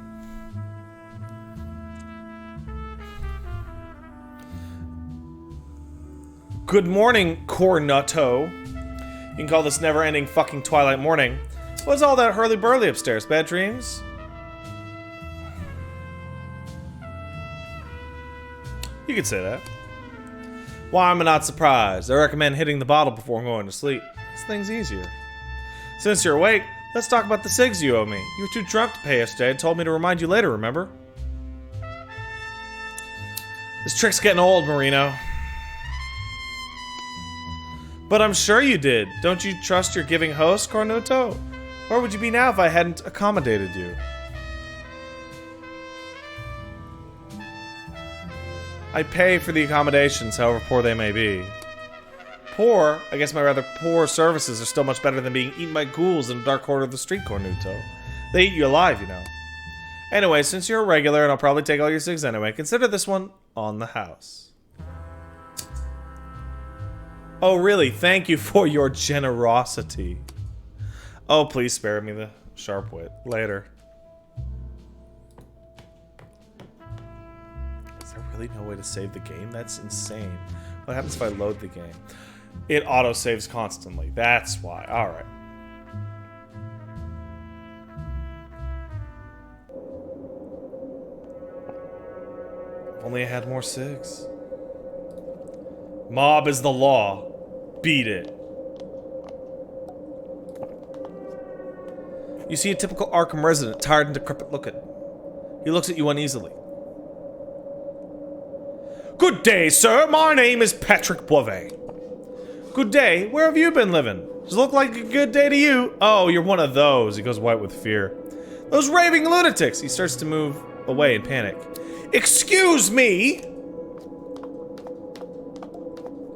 Good morning, Cornutto. You can call this never-ending fucking twilight morning. What's all that hurly-burly upstairs? Bad dreams? You could say that. Why am I not surprised? I recommend hitting the bottle before going to sleep. This thing's easier. Since you're awake, let's talk about the cigs you owe me. You were too drunk to pay yesterday and told me to remind you later, remember? This trick's getting old, Marino. But I'm sure you did. Don't you trust your giving host, Cornuto? Where would you be now if I hadn't accommodated you? I pay for the accommodations, however poor they may be. Poor? I guess my rather poor services are still much better than being eaten by ghouls in a dark corner of the street, Cornuto. They eat you alive, you know. Anyway, since you're a regular and I'll probably take all your cigs anyway, consider this one on the house. Oh, really? Thank you for your generosity. Oh, please spare me the sharp wit. Later. Is there really no way to save the game? That's insane. What happens if I load the game? It auto-saves constantly. That's why. Alright. If only I had more cigs. Mob is the law. Beat it. You see a typical Arkham resident, tired and decrepit looking. He looks at you uneasily. Good day, sir. My name is Patrick Boivin. Good day. Where have you been living? Does it look like a good day to you? Oh, you're one of those. He goes white with fear. Those raving lunatics. He starts to move away in panic. Excuse me.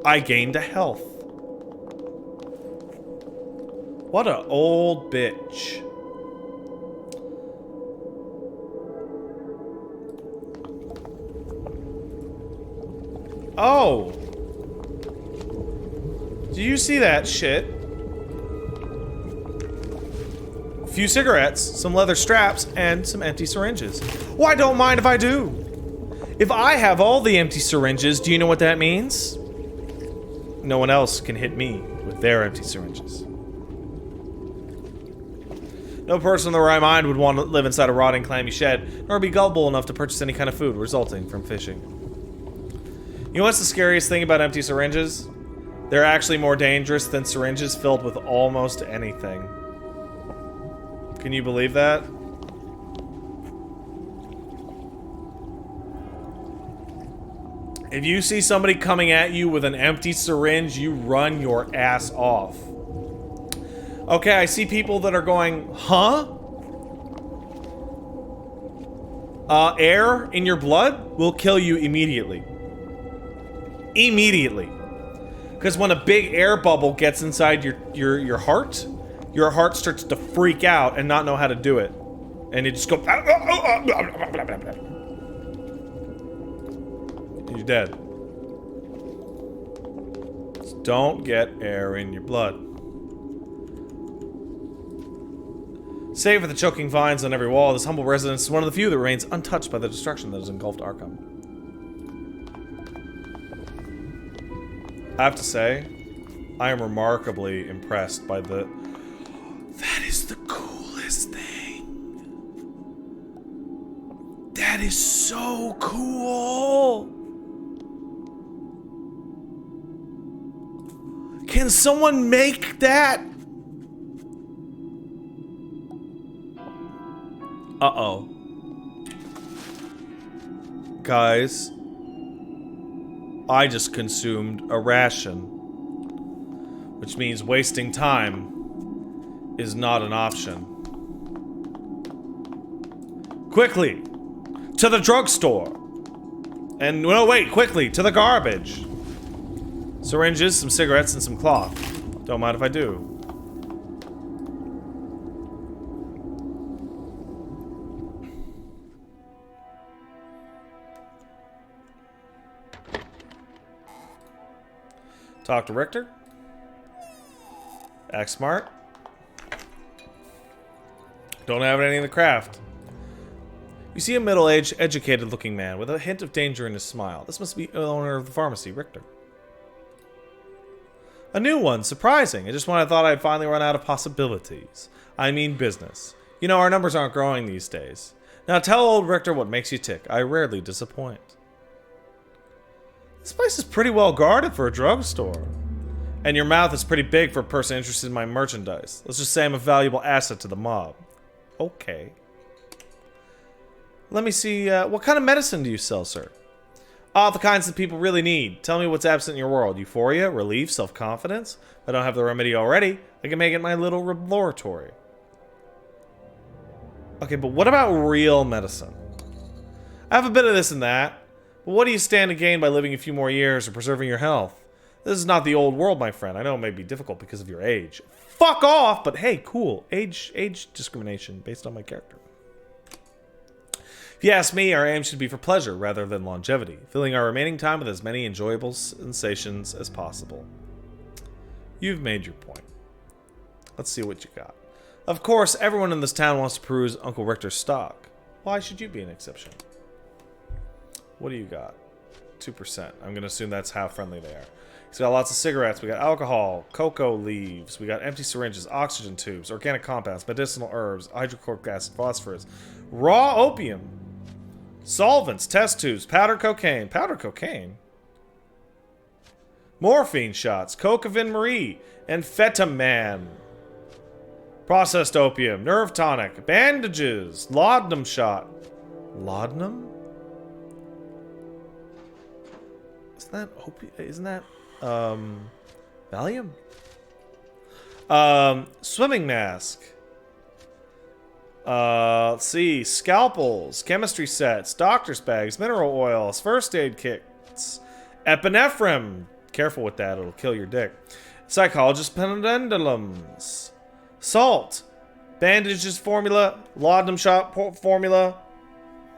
I gained a health. What a old bitch. Oh. Do you see that shit? A few cigarettes, some leather straps, and some empty syringes. Well, I don't mind if I do. If I have all the empty syringes, do you know what that means? No one else can hit me with their empty syringes. No person in their right mind would want to live inside a rotting, clammy shed, nor be gullible enough to purchase any kind of food resulting from fishing. You know what's the scariest thing about empty syringes? They're actually more dangerous than syringes filled with almost anything. Can you believe that? If you see somebody coming at you with an empty syringe, you run your ass off. Okay, I see people that are going, huh? Air in your blood will kill you immediately. Immediately. Because when a big air bubble gets inside your heart starts to freak out and not know how to do it. And it just goes... You're dead. Just don't get air in your blood. Save for the choking vines on every wall, this humble residence is one of the few that remains untouched by the destruction that has engulfed Arkham. I have to say, I am remarkably impressed by the... That is the coolest thing. That is so cool. Can someone make that? Uh-oh. Guys, I just consumed a ration, which means wasting time is not an option. Quickly, to the drugstore. And, no, wait, quickly, to the garbage. Syringes, some cigarettes, and some cloth. Don't mind if I do. Talk to Richter. Act smart. Don't have any in the craft. You see a middle-aged, educated-looking man with a hint of danger in his smile. This must be the owner of the pharmacy, Richter. A new one, surprising. Just when I thought I'd finally run out of possibilities. I mean business. You know, our numbers aren't growing these days. Now tell old Richter what makes you tick. I rarely disappoint. This place is pretty well guarded for a drugstore. And your mouth is pretty big for a person interested in my merchandise. Let's just say I'm a valuable asset to the mob. Okay. Let me see, what kind of medicine do you sell, sir? Oh, the kinds that people really need. Tell me what's absent in your world. Euphoria, relief, self-confidence? If I don't have the remedy already, I can make it my little laboratory. Okay, but what about real medicine? I have a bit of this and that. But what do you stand to gain by living a few more years or preserving your health? This is not the old world, my friend. I know it may be difficult because of your age. Fuck off! But hey, cool. Age discrimination based on my character. If you ask me, our aim should be for pleasure rather than longevity, filling our remaining time with as many enjoyable sensations as possible. You've made your point. Let's see what you got. Of course, everyone in this town wants to peruse Uncle Richter's stock. Why should you be an exception? What do you got? 2%. I'm going to assume that's how friendly they are. He's got lots of cigarettes. We got alcohol, cocoa leaves. We got empty syringes, oxygen tubes, organic compounds, medicinal herbs, hydrochloric acid, phosphorus, raw opium, solvents, test tubes, powdered cocaine. Powdered cocaine? Morphine shots, Cocaine Marie, amphetamine. Processed opium, nerve tonic, bandages, laudanum shot. Laudanum? Isn't that Valium? Swimming mask. Let's see, scalpels, chemistry sets, doctor's bags, mineral oils, first aid kits, epinephrine. Careful with that, it'll kill your dick. Psychologist pendulums, salt, bandages formula, laudanum shot formula,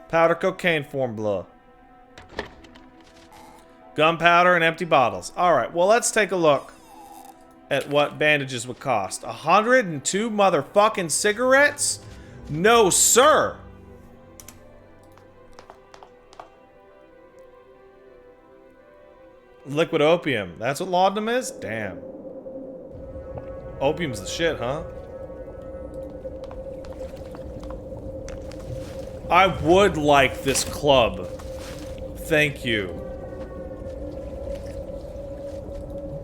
powder cocaine formula. Gunpowder and empty bottles. Alright, well, let's take a look at what bandages would cost. 102 motherfucking cigarettes? No, sir! Liquid opium. That's what laudanum is? Damn. Opium's the shit, huh? I would like this club. Thank you.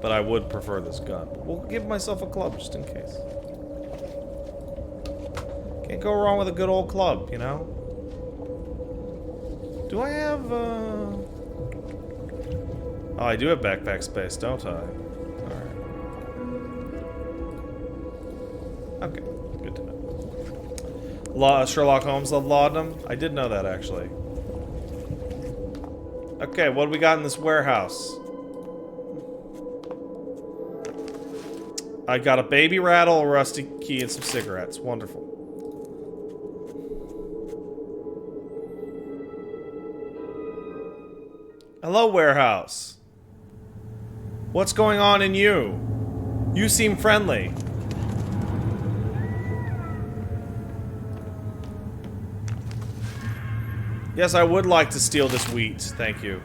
But I would prefer this gun. We'll give myself a club just in case. Can't go wrong with a good old club, you know? Do I have, Oh, I do have backpack space, don't I? Alright. Okay, good to know. Sherlock Holmes loved laudanum? I did know that, actually. Okay, what do we got in this warehouse? I got a baby rattle, a rusty key, and some cigarettes. Wonderful. Hello, warehouse. What's going on in you? You seem friendly. Yes, I would like to steal this wheat. Thank you.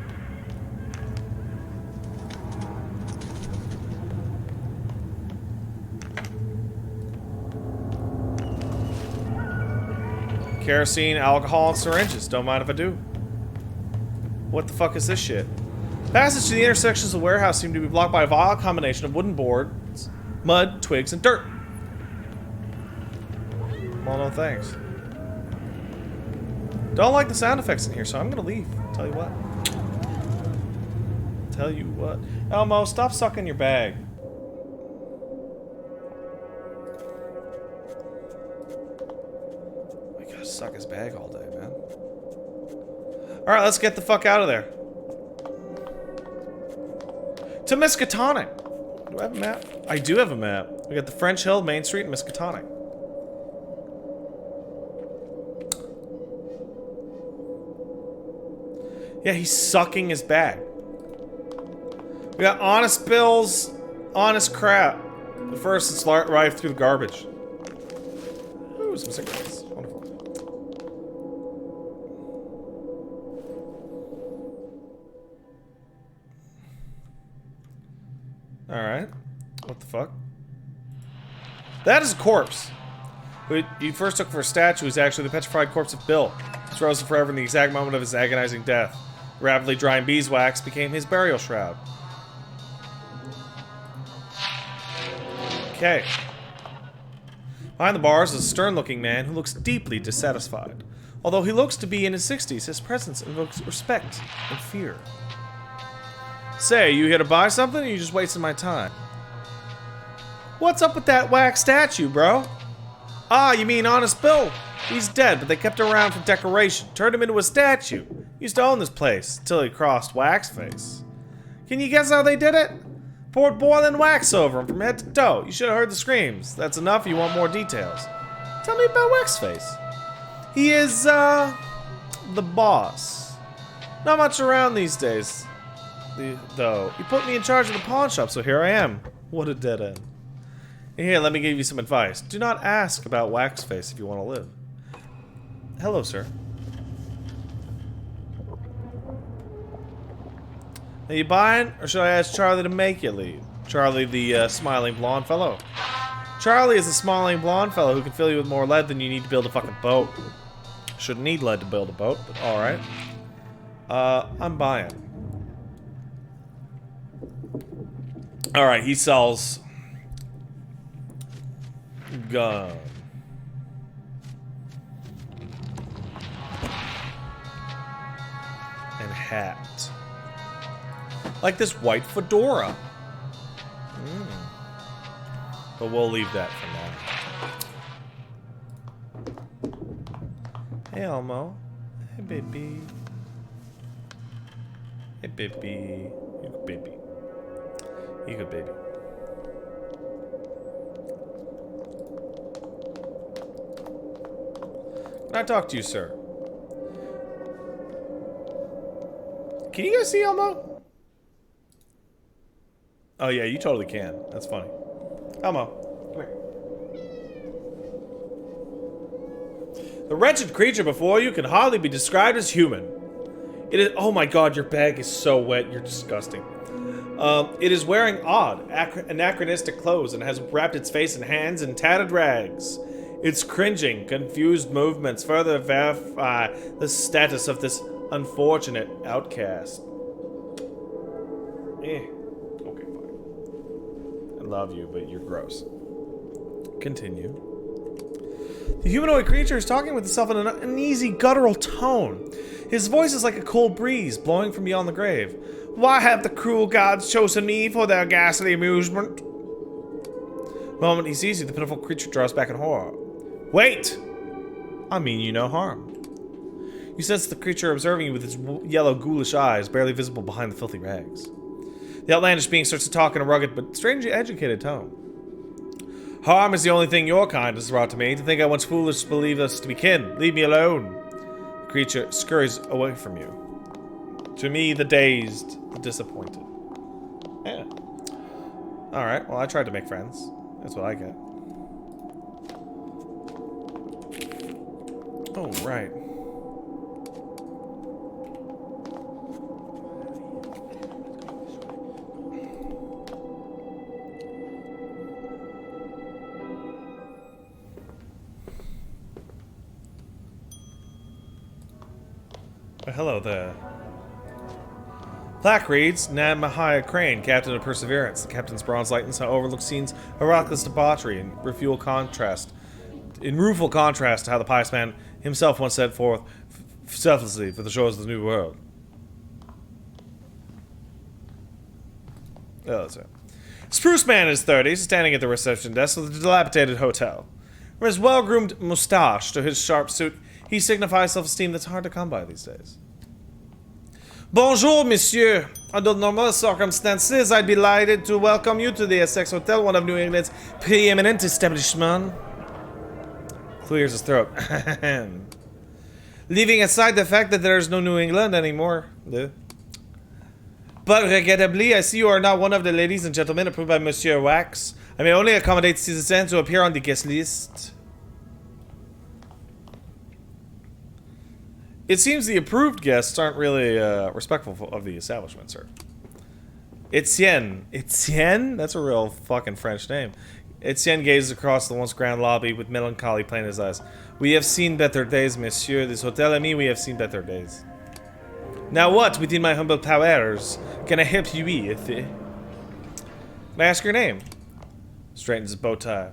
Kerosene, alcohol, and syringes. Don't mind if I do. What the fuck is this shit? Passage to the intersections of the warehouse seem to be blocked by a vile combination of wooden boards, mud, twigs, and dirt. Well, no thanks. Don't like the sound effects in here, so I'm gonna leave. Tell you what. Tell you what. Elmo, stop sucking your bag. Suck his bag all day, man. Alright, let's get the fuck out of there. To Miskatonic. Do I have a map? I do have a map. We got the French Hill, Main Street, and Miskatonic. Yeah, he's sucking his bag. We got honest bills, honest crap. But first, let's drive through the garbage. Ooh, some cigarettes. Wonderful. Alright. What the fuck? That is a corpse. Who you first took for a statue is actually the petrified corpse of Bill. He's frozen forever in the exact moment of his agonizing death. Rapidly drying beeswax became his burial shroud. Okay. Behind the bars is a stern-looking man who looks deeply dissatisfied. Although he looks to be in his 60s, his presence invokes respect and fear. Say, you here to buy something, or you just wasting my time? What's up with that wax statue, bro? Ah, you mean Honest Bill? He's dead, but they kept him around for decoration. Turned him into a statue. Used to own this place, until he crossed Waxface. Can you guess how they did it? Poured boiling wax over him from head to toe. You should have heard the screams. That's enough, you want more details. Tell me about Waxface. He is, the boss. Not much around these days. Though. He put me in charge of the pawn shop, so here I am. What a dead end. Here, let me give you some advice. Do not ask about Waxface if you want to live. Hello, sir. Are you buying, or should I ask Charlie to make you leave? Charlie, the smiling blonde fellow. Charlie is a smiling blonde fellow who can fill you with more lead than you need to build a fucking boat. Shouldn't need lead to build a boat, but alright. I'm buying. Alright, he sells gun. And hat. Like this white fedora. But we'll leave that for now. Hey Elmo. Hey baby. Hey baby. You good baby. You good baby. Can I talk to you, sir? Can you guys see Elmo? Oh yeah, you totally can. That's funny. Elmo, come here. The wretched creature before you can hardly be described as human. It is. Oh my god, your bag is so wet. You're disgusting. It is wearing odd, anachronistic clothes and has wrapped its face and hands in tattered rags. Its cringing, confused movements further verify the status of this unfortunate outcast. Okay, fine. I love you, but you're gross. Continue. The humanoid creature is talking with itself in an uneasy, guttural tone. His voice is like a cold breeze blowing from beyond the grave. Why have the cruel gods chosen me for their ghastly amusement? The moment he sees you, the pitiful creature draws back in horror. Wait! I mean you no harm. You sense the creature observing you with its yellow, ghoulish eyes, barely visible behind the filthy rags. The outlandish being starts to talk in a rugged but strangely educated tone. Harm is the only thing your kind has brought to me. To think I once foolish to believe us to be kin. Leave me alone. The creature scurries away from you. To me, the dazed, the disappointed. Yeah. Alright, well, I tried to make friends. That's what I get. Oh, right. Oh, hello there. Plaque reads, Namahaya Crane, Captain of Perseverance. The captain's bronze lightens how overlooked scenes of rockless debauchery in rueful contrast to how the pious man himself once set forth selflessly for the shores of the New World. Oh, that's it. Spruce man in his 30s, standing at the reception desk of the dilapidated hotel. From his well-groomed moustache to his sharp suit, he signifies self-esteem that's hard to come by these days. Bonjour, monsieur. Under normal circumstances, I'd be delighted to welcome you to the Essex Hotel, one of New England's preeminent establishments. Clears his throat. Leaving aside the fact that there's no New England anymore. But regrettably, I see you are not one of the ladies and gentlemen approved by Monsieur Wax. I may only accommodate citizens who appear on the guest list. It seems the approved guests aren't really respectful of the establishment, sir. Etienne. Etienne? That's a real fucking French name. Etienne gazes across the once grand lobby with melancholy plain in his eyes. We have seen better days, monsieur. This hotel and me, we have seen better days. Now what, within my humble powers, can I help you with? Can I ask your name? Straightens his bow tie.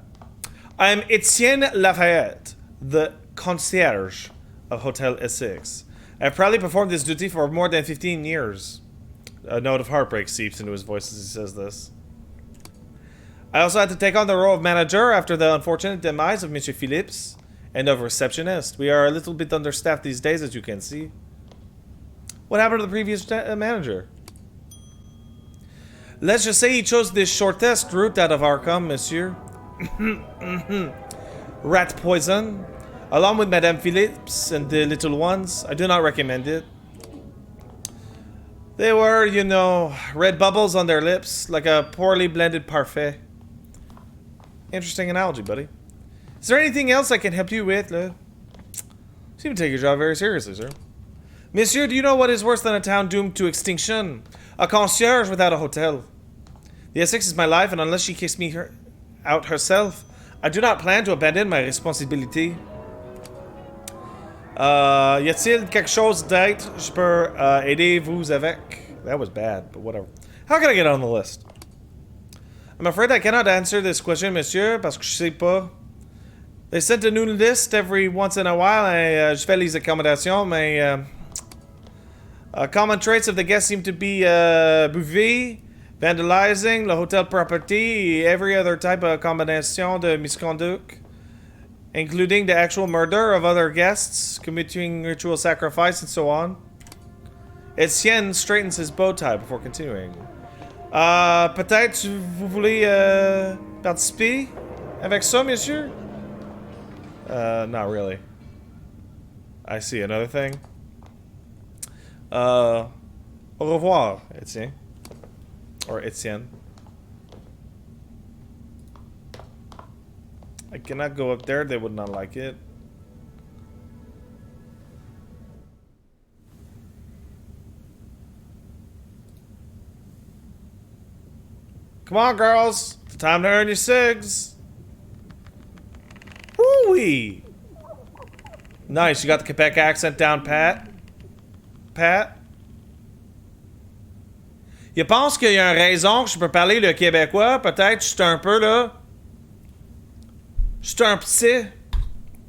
I am Etienne Lafayette, the concierge of Hotel Essex. I have proudly performed this duty for more than 15 years. A note of heartbreak seeps into his voice as he says this. I also had to take on the role of manager after the unfortunate demise of Monsieur Phillips and of receptionist. We are a little bit understaffed these days, as you can see. What happened to the previous manager? Let's just say he chose the shortest route out of Arkham, monsieur. Rat poison. Along with Madame Phillips and the little ones. I do not recommend it. They were, you know, red bubbles on their lips, like a poorly blended parfait. Interesting analogy, buddy. Is there anything else I can help you with, le? You seem to take your job very seriously, sir. Monsieur, do you know what is worse than a town doomed to extinction? A concierge without a hotel. The Essex is my life, and unless she kicks me out herself, I do not plan to abandon my responsibility. Y a-t-il quelque chose d'autre je peux aider vous avec? That was bad, but whatever. How can I get on the list? I'm afraid I cannot answer this question, monsieur, parce que je sais pas. They sent a new list every once in a while, et je fais les accommodations, mais common traits of the guests seem to be buvy, vandalizing, the hotel property, every other type of combination de misconduct, including the actual murder of other guests, committing ritual sacrifice, and so on. Etienne straightens his bow tie before continuing. Peut-être vous voulez participer avec ça, monsieur? Not really. I see another thing. Au revoir, Etienne. Or Etienne. I cannot go up there. They would not like it. Come on, girls. It's time to earn your cigs. Woo-wee. Nice. You got the Quebec accent down, Pat. Pat? Je pense qu'il y a une raison que je peux parler le québécois. Peut-être juste un peu, là. Juste un petit.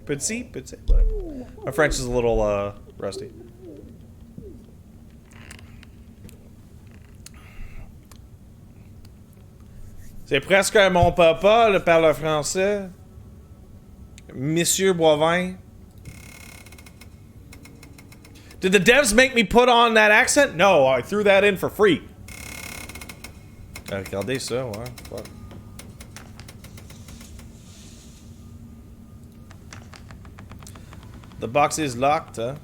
Petit? Whatever. My French is a little, rusty. C'est presque mon papa, le parle français. Monsieur Boivin. Did the devs make me put on that accent? No, I threw that in for free. Regardez ça, ouais. Fuck. The box is locked, huh?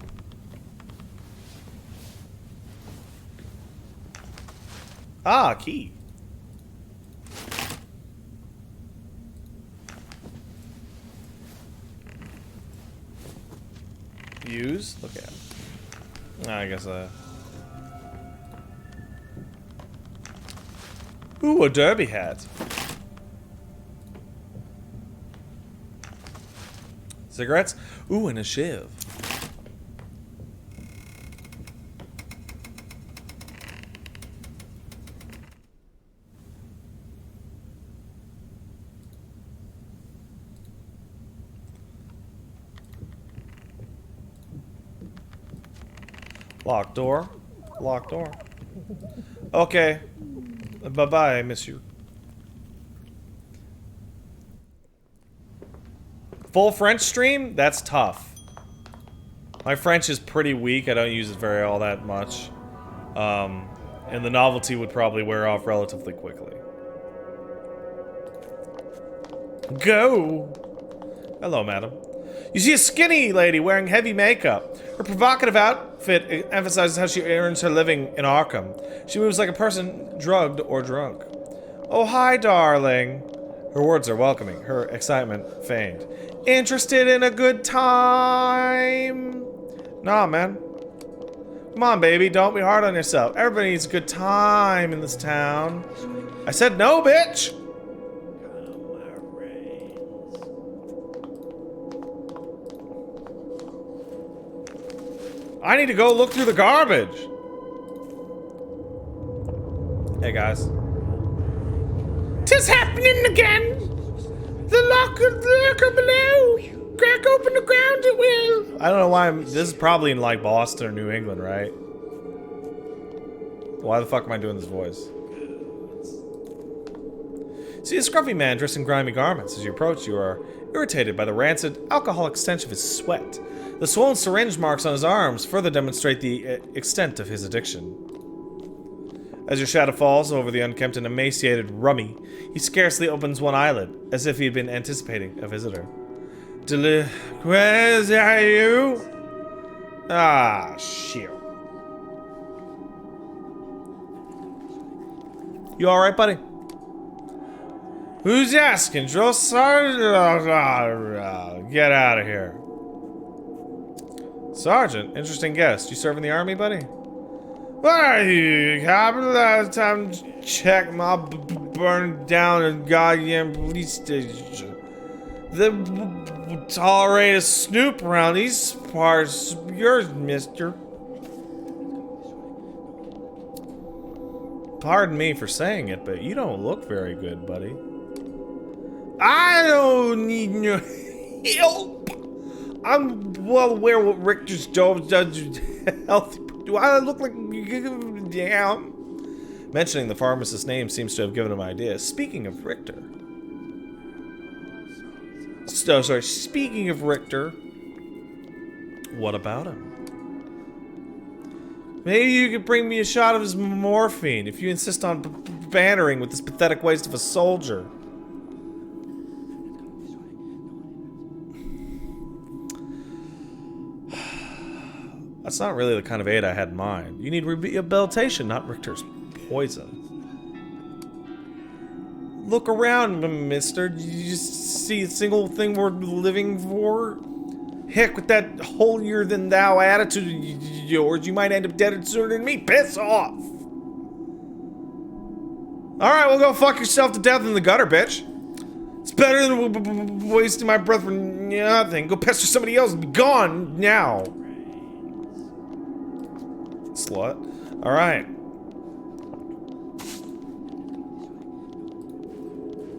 Ah, key. Use? Look at it. I guess Ooh, a derby hat. Cigarettes? Ooh, and a shiv. Locked door. Locked door. Okay. Bye-bye, monsieur. Full French stream? That's tough. My French is pretty weak. I don't use it very all that much. And the novelty would probably wear off relatively quickly. Go! Hello, madam. You see a skinny lady wearing heavy makeup. Her provocative outfit emphasizes how she earns her living in Arkham. She moves like a person drugged or drunk. Oh, hi, darling. Her words are welcoming, her excitement feigned. Interested in a good time? Nah, man. Come on, baby, don't be hard on yourself. Everybody needs a good time in this town. I said no, bitch! I need to go look through the garbage. Hey, guys. 'Tis happening again. The locker below. Crack open the ground it will. I don't know why this is probably in like Boston or New England, right? Why the fuck am I doing this voice? See a scruffy man dressed in grimy garments. As you approach, you are irritated by the rancid, alcoholic stench of his sweat. The swollen syringe marks on his arms further demonstrate the extent of his addiction. As your shadow falls over the unkempt and emaciated rummy, he scarcely opens one eyelid, as if he had been anticipating a visitor. Where's you? Ah, shit. You alright, buddy? Who's asking? Drill Sergeant? Get out of here. Sergeant, interesting guest. You serve in the army, buddy? Why, you happened last time to check my burned down and goddamn police station. They tolerate a snoop around these parts. Yours, mister. Pardon me for saying it, but you don't look very good, buddy. I don't need no help. I'm well aware what Richter's job does to health. Do I look like damn? Mentioning the pharmacist's name seems to have given him an idea. Speaking of Richter. So, sorry, speaking of Richter, what about him? Maybe you could bring me a shot of his morphine if you insist on bantering with this pathetic waste of a soldier. That's not really the kind of aid I had in mind. You need rehabilitation, not Richter's poison. Look around, mister. Did you just see a single thing worth living for? Heck, with that holier-than-thou attitude of yours, you might end up dead sooner than me. Piss off! Alright, well, go fuck yourself to death in the gutter, bitch. It's better than wasting my breath for nothing. Go pester somebody else and be gone now. Slut. Alright.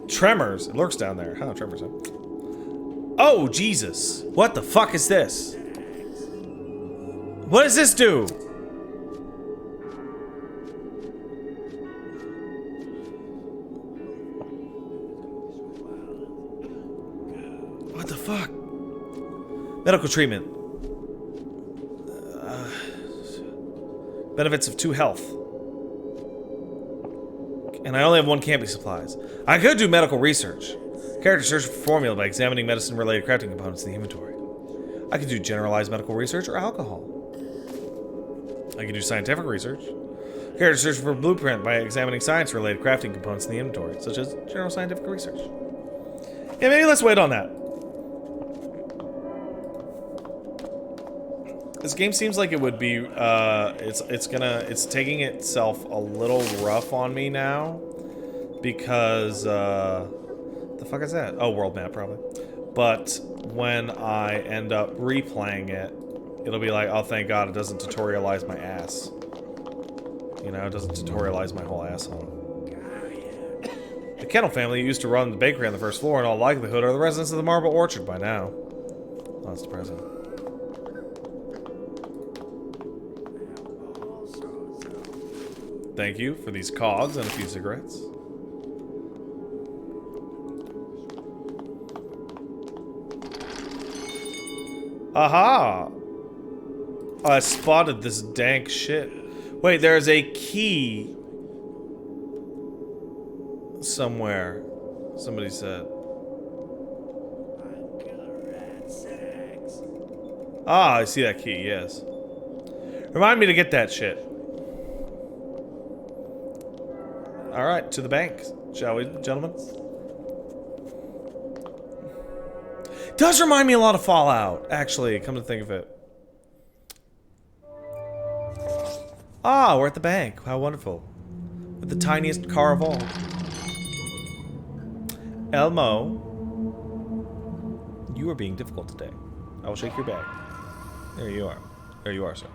Tremors. It lurks down there. Huh, tremors. Huh? Oh, Jesus. What the fuck is this? What does this do? What the fuck? Medical treatment. Benefits of 2 health. And I only have 1 camping supplies. I could do medical research. Character search for formula by examining medicine-related crafting components in the inventory. I could do generalized medical research or alcohol. I could do scientific research. Character search for blueprint by examining science-related crafting components in the inventory, such as general scientific research. Yeah, maybe let's wait on that. This game seems like it would be, it's taking itself a little rough on me now. Because, the fuck is that? Oh, world map, probably. But when I end up replaying it, it'll be like, oh, thank God it doesn't tutorialize my ass. You know, it doesn't tutorialize my whole asshole. The Kennel family used to run the bakery on the 1st floor, in all likelihood are the residents of the Marble Orchard by now. Oh, that's depressing. Thank you for these cogs and a few cigarettes. Aha! I spotted this dank shit. Wait, there's a key somewhere. Somebody said. Ah, I see that key, yes. Remind me to get that shit. Alright, to the bank, shall we, gentlemen? Does remind me a lot of Fallout, actually, come to think of it. Ah, we're at the bank. How wonderful. With the tiniest car of all. Elmo, you are being difficult today. I will shake your bag. There you are. There you are, sir.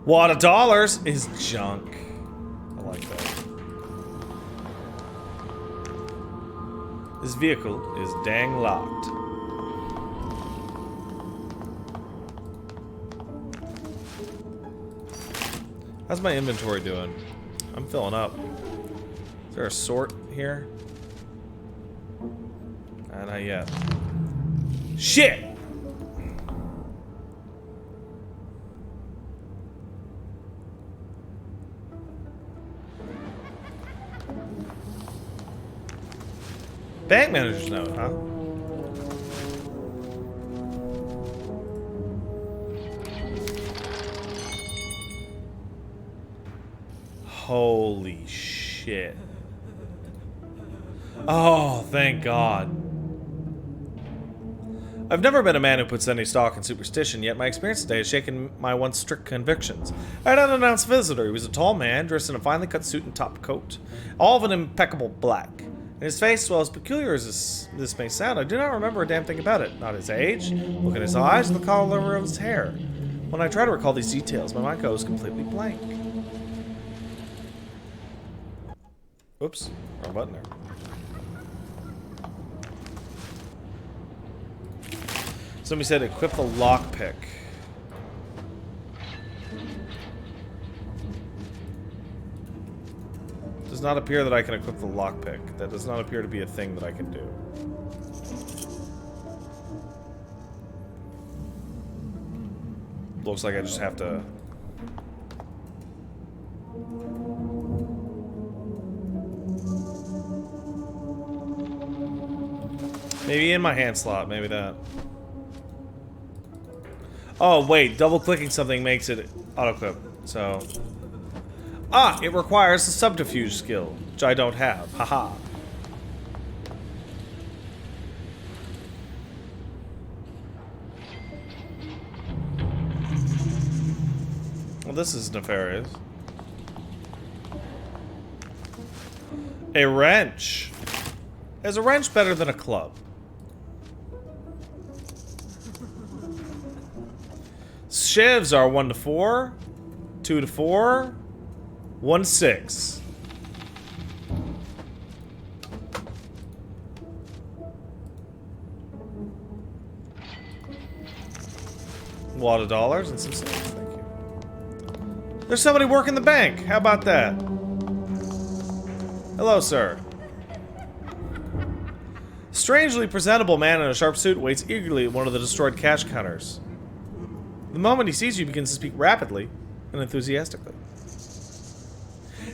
What $1 is junk. I like that. This vehicle is dang locked. How's my inventory doing? I'm filling up. Is there a sort here? Not yet. Shit! Bank manager's note, huh? Holy shit. Oh, thank God. I've never been a man who puts any stock in superstition, yet my experience today has shaken my once strict convictions. I had an unannounced visitor. He was a tall man, dressed in a finely cut suit and top coat, all of an impeccable black. In his face, well, as peculiar as this may sound, I do not remember a damn thing about it. Not his age, look at his eyes, the color of his hair. When I try to recall these details, my mind goes completely blank. Oops, wrong button there. Somebody said equip the lockpick. Does not appear that I can equip the lockpick. That does not appear to be a thing that I can do. Looks like I just have to... Maybe in my hand slot, maybe that. Oh, wait, double-clicking something makes it auto-clip, so... Ah, it requires a subterfuge skill, which I don't have. Haha. Well, this is nefarious. A wrench. Is a wrench better than a club? Shivs are 1 to 4, 2 to 4, 1 to 6. A lot of dollars and some stuff. Thank you. There's somebody working the bank. How about that? Hello, sir. Strangely presentable man in a sharp suit waits eagerly at one of the destroyed cash counters. The moment he sees you, he begins to speak rapidly and enthusiastically.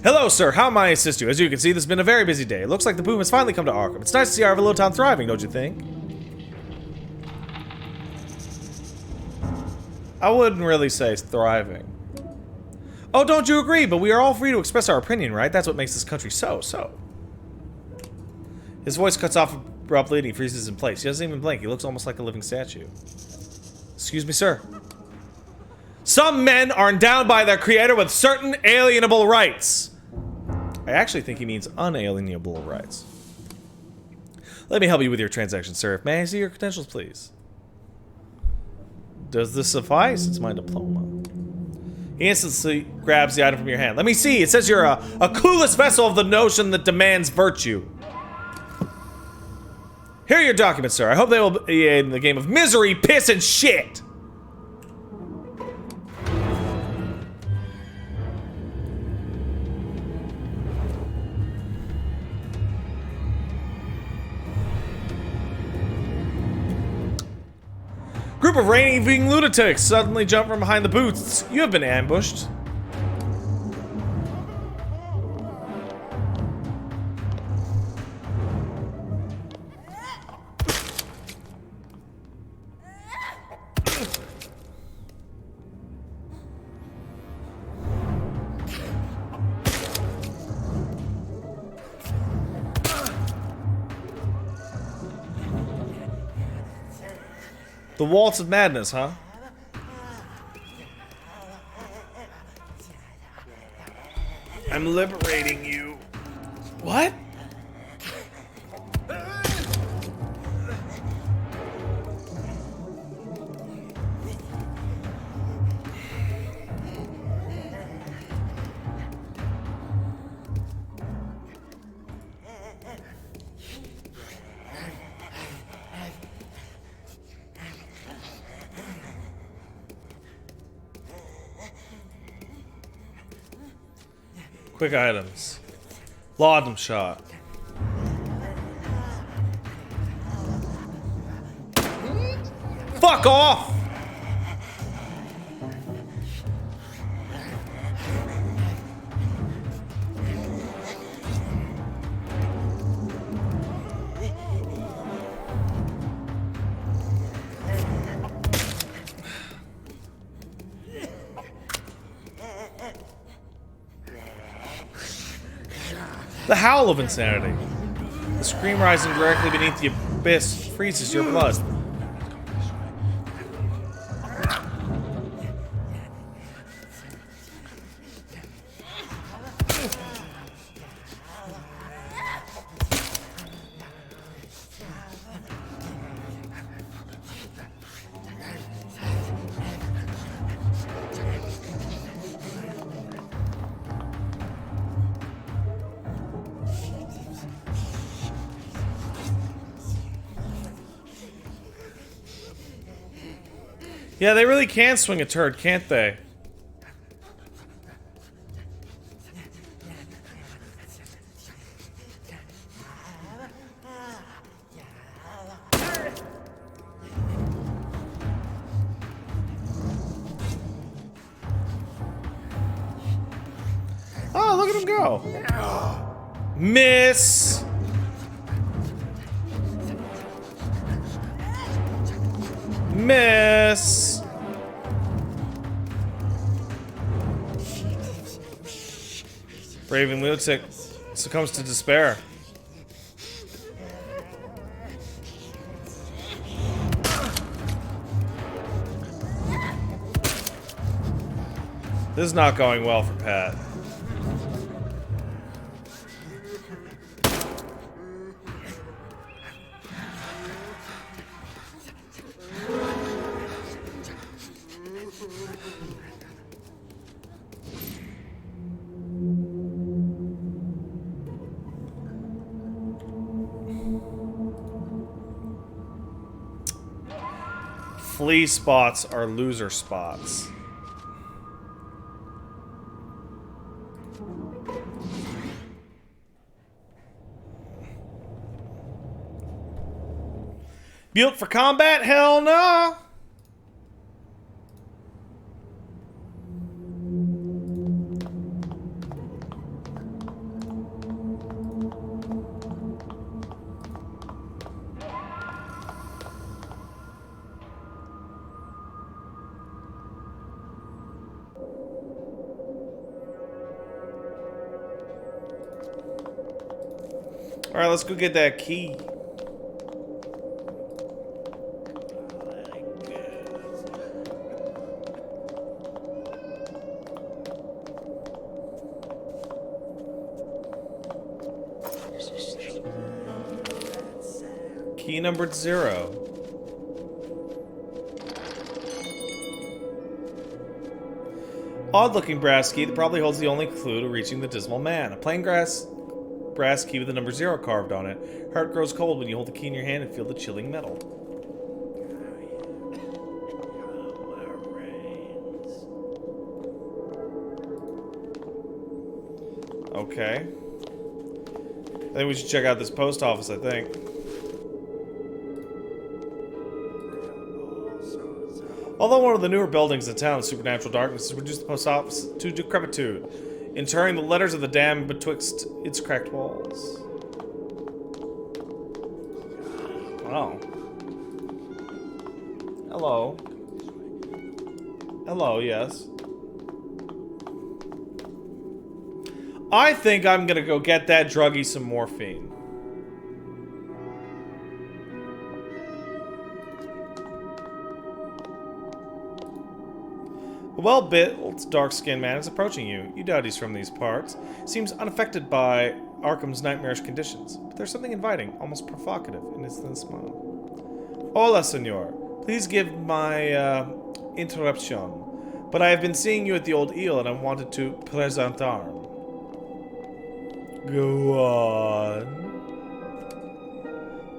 Hello, sir. How may I assist you? As you can see, this has been a very busy day. It looks like the boom has finally come to Arkham. It's nice to see our little town thriving, don't you think? I wouldn't really say thriving. Oh, don't you agree? But we are all free to express our opinion, right? That's what makes this country so. His voice cuts off abruptly and he freezes in place. He doesn't even blink. He looks almost like a living statue. Excuse me, sir. Some men are endowed by their creator with certain alienable rights. I actually think he means unalienable rights. Let me help you with your transaction, sir. May I see your credentials, please? Does this suffice? It's my diploma. He instantly grabs the item from your hand. Let me see. It says you're a clueless vessel of the notion that demands virtue. Here are your documents, sir. I hope they will be in the game of misery, piss, and shit. Group of raving lunatics suddenly jump from behind the booths. You have been ambushed. The Waltz of Madness, huh? I'm liberating you. What? Quick items. Laudanum shot. Fuck off! The howl of insanity. The scream rising directly beneath the abyss freezes your blood. Yeah, they really can swing a turd, can't they? Oh, look at him go. Miss. Miss. Raving lunatic succumbs to despair. This is not going well for Pat. Flea spots are loser spots. Built for combat? Hell no! Alright, let's go get that key. Key numbered 0. Odd-looking brass key that probably holds the only clue to reaching the Dismal Man. A plain brass key with the number 0 carved on it. Heart grows cold when you hold the key in your hand and feel the chilling metal. Okay. I think we should check out this post office, I think. Although one of the newer buildings in town, supernatural darkness has reduced the post office to decrepitude, interring the letters of the damned betwixt its cracked walls. Wow. Hello. Hello, yes. I think I'm gonna go get that druggie some morphine. A well-built, dark-skinned man is approaching you. You doubt he's from these parts. Seems unaffected by Arkham's nightmarish conditions. But there's something inviting, almost provocative, in his thin smile. Hola, senor. Please give my, interruption. But I have been seeing you at the Old Eel, and I wanted to presentar. Go on.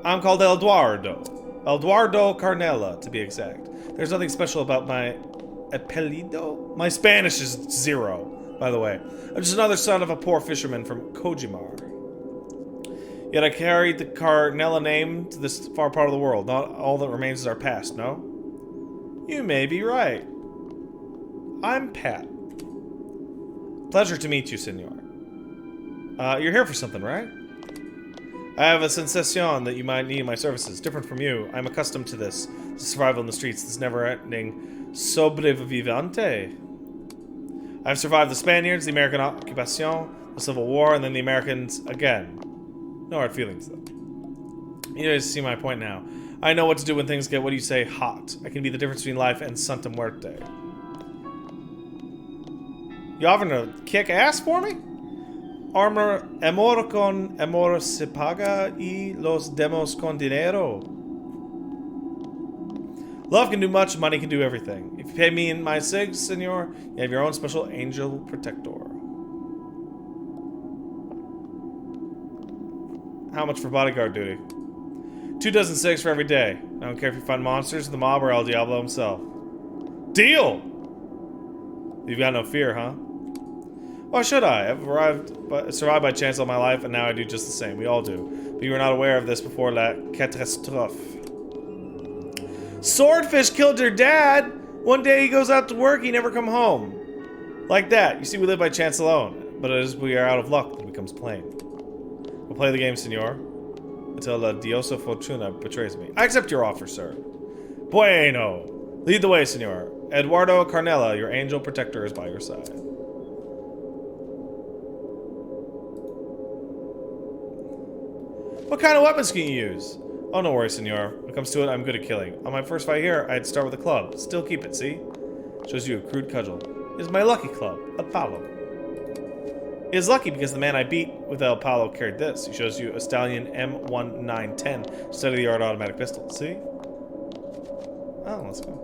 I'm called Eduardo. Eduardo Carnella, to be exact. There's nothing special about my apellido? My Spanish is 0, by the way. I'm just another son of a poor fisherman from Kojimar. Yet I carried the Carnella name to this far part of the world. Not all that remains is our past, no? You may be right. I'm Pat. Pleasure to meet you, senor. You're here for something, right? I have a sensation that you might need my services. Different from you, I'm accustomed to this. The survival in the streets, this never-ending sobrevivante. I've survived the Spaniards, the American occupation, the Civil War, and then the Americans again. No hard feelings, though. You guys see my point now. I know what to do when things get, what do you say, hot. I can be the difference between life and Santa Muerte. You offering to kick ass for me? Amor con amor se paga y los demos con dinero. Love can do much, money can do everything. If you pay me in my cigs, senor, you have your own special angel protector. How much for bodyguard duty? 2 dozen cigs for every day. I don't care if you find monsters, the mob, or El Diablo himself. Deal! You've got no fear, huh? Why should I? I've survived by chance all my life, and now I do just the same. We all do. But you were not aware of this before la catastrophe. Swordfish killed your dad! One day he goes out to work, he never come home. Like that. You see, we live by chance alone. But as we are out of luck, it becomes plain. We'll play the game, senor. Until la diosa fortuna betrays me. I accept your offer, sir. Bueno. Lead the way, senor. Eduardo Carnella, your angel protector, is by your side. What kind of weapons can you use? Oh, no worries, senor. When it comes to it, I'm good at killing. On my first fight here, I had to start with a club. Still keep it, see? Shows you a crude cudgel. It is my lucky club, Apollo. It is lucky because the man I beat with El Apollo carried this. He shows you a Stygian M1910 state-of-the-art automatic pistol. See? Oh, let's go.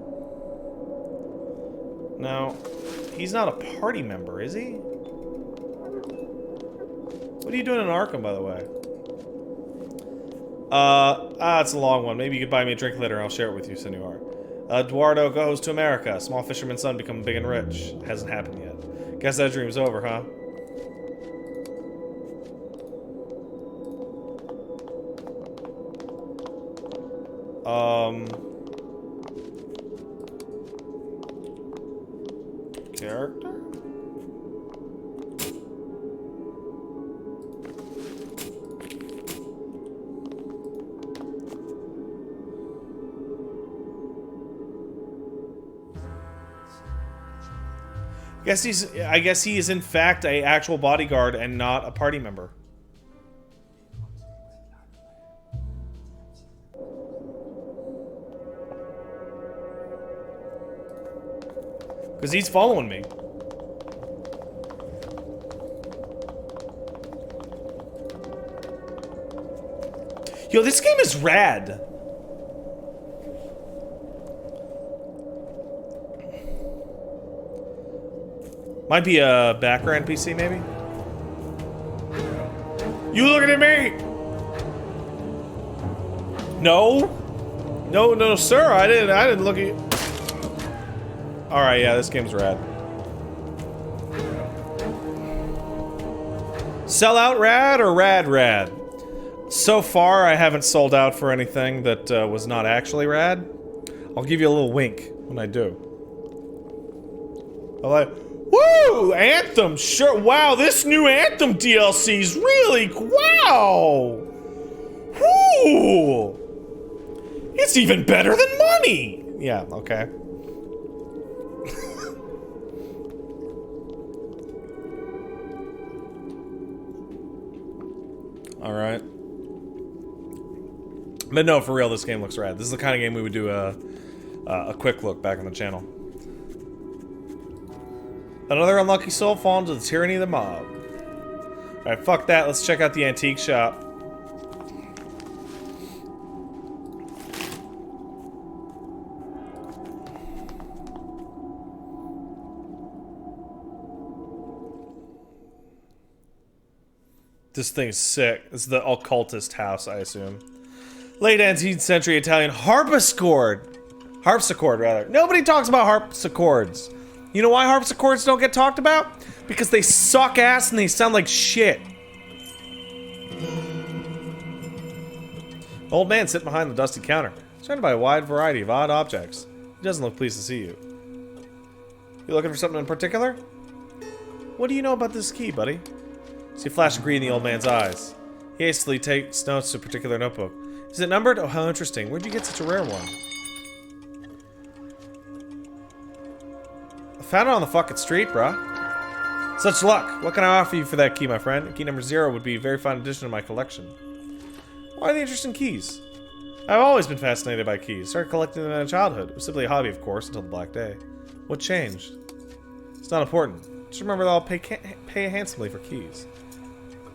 Now, he's not a party member, is he? What are you doing in Arkham, by the way? It's a long one. Maybe you could buy me a drink later and I'll share it with you, senor. Eduardo goes to America. Small fisherman's son become big and rich. Hasn't happened yet. Guess that dream's over, huh? Character? I guess he is in fact a actual bodyguard and not a party member. Because he's following me. Yo, this game is rad. Might be a background PC, maybe? You looking at me? No? No, sir. I didn't look at you. Alright, yeah, this game's rad. Sell out rad or rad? So far, I haven't sold out for anything that was not actually rad. I'll give you a little wink when I do. I'm like, woo! Anthem, sure. Wow, this new Anthem DLC's really, wow! Whoo! It's even better than money! Yeah, okay. Alright. But no, for real, this game looks rad. This is the kind of game we would do a quick look back on the channel. Another unlucky soul fallen to the tyranny of the mob. Alright, fuck that. Let's check out the antique shop. This thing's sick. This is the occultist house, I assume. Late 18th century Italian harpsichord. Harpsichord, rather. Nobody talks about harpsichords. You know why harpsichords don't get talked about? Because they suck ass and they sound like shit. Old man sitting behind the dusty counter, surrounded by a wide variety of odd objects. He doesn't look pleased to see you. You looking for something in particular? What do you know about this key, buddy? See a flash of green in the old man's eyes. He hastily takes notes to a particular notebook. Is it numbered? Oh, how interesting. Where'd you get such a rare one? I found it on the fucking street, bruh. Such luck. What can I offer you for that key, my friend? Key number 0 would be a very fine addition to my collection. Why the interest in keys? I've always been fascinated by keys. Started collecting them in childhood. It was simply a hobby, of course, until the Black Day. What changed? It's not important. Just remember that I'll pay handsomely for keys.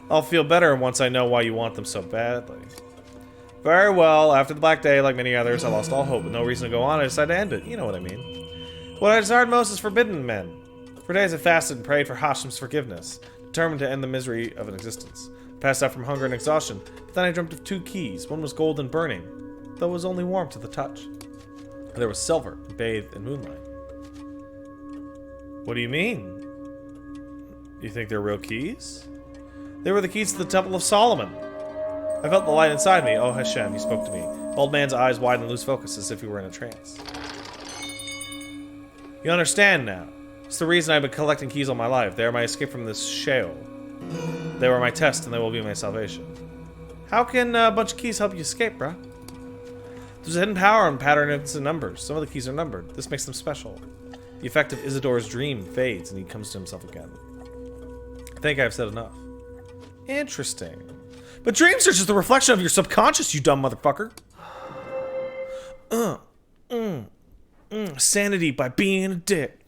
I'll feel better once I know why you want them so badly. Very well, after the Black Day, like many others, I lost all hope. With no reason to go on, I decided to end it. You know what I mean. What I desired most is forbidden men. For days I fasted and prayed for Hashem's forgiveness, determined to end the misery of an existence. I passed out from hunger and exhaustion, but then I dreamt of 2 keys. One was gold and burning, though it was only warm to the touch. And there was silver, bathed in moonlight. What do you mean? You think they're real keys? They were the keys to the Temple of Solomon. I felt the light inside me. Oh, Hashem, he spoke to me. The old man's eyes wide and lose focus, as if he were in a trance. You understand now. It's the reason I've been collecting keys all my life. They are my escape from this Sheol. They were my test, and they will be my salvation. How can a bunch of keys help you escape, bruh? There's a hidden power in patterns and numbers. Some of the keys are numbered. This makes them special. The effect of Isidore's dream fades, and he comes to himself again. I think I've said enough. Interesting. But dreams are just the reflection of your subconscious, you dumb motherfucker. Sanity by being a dick.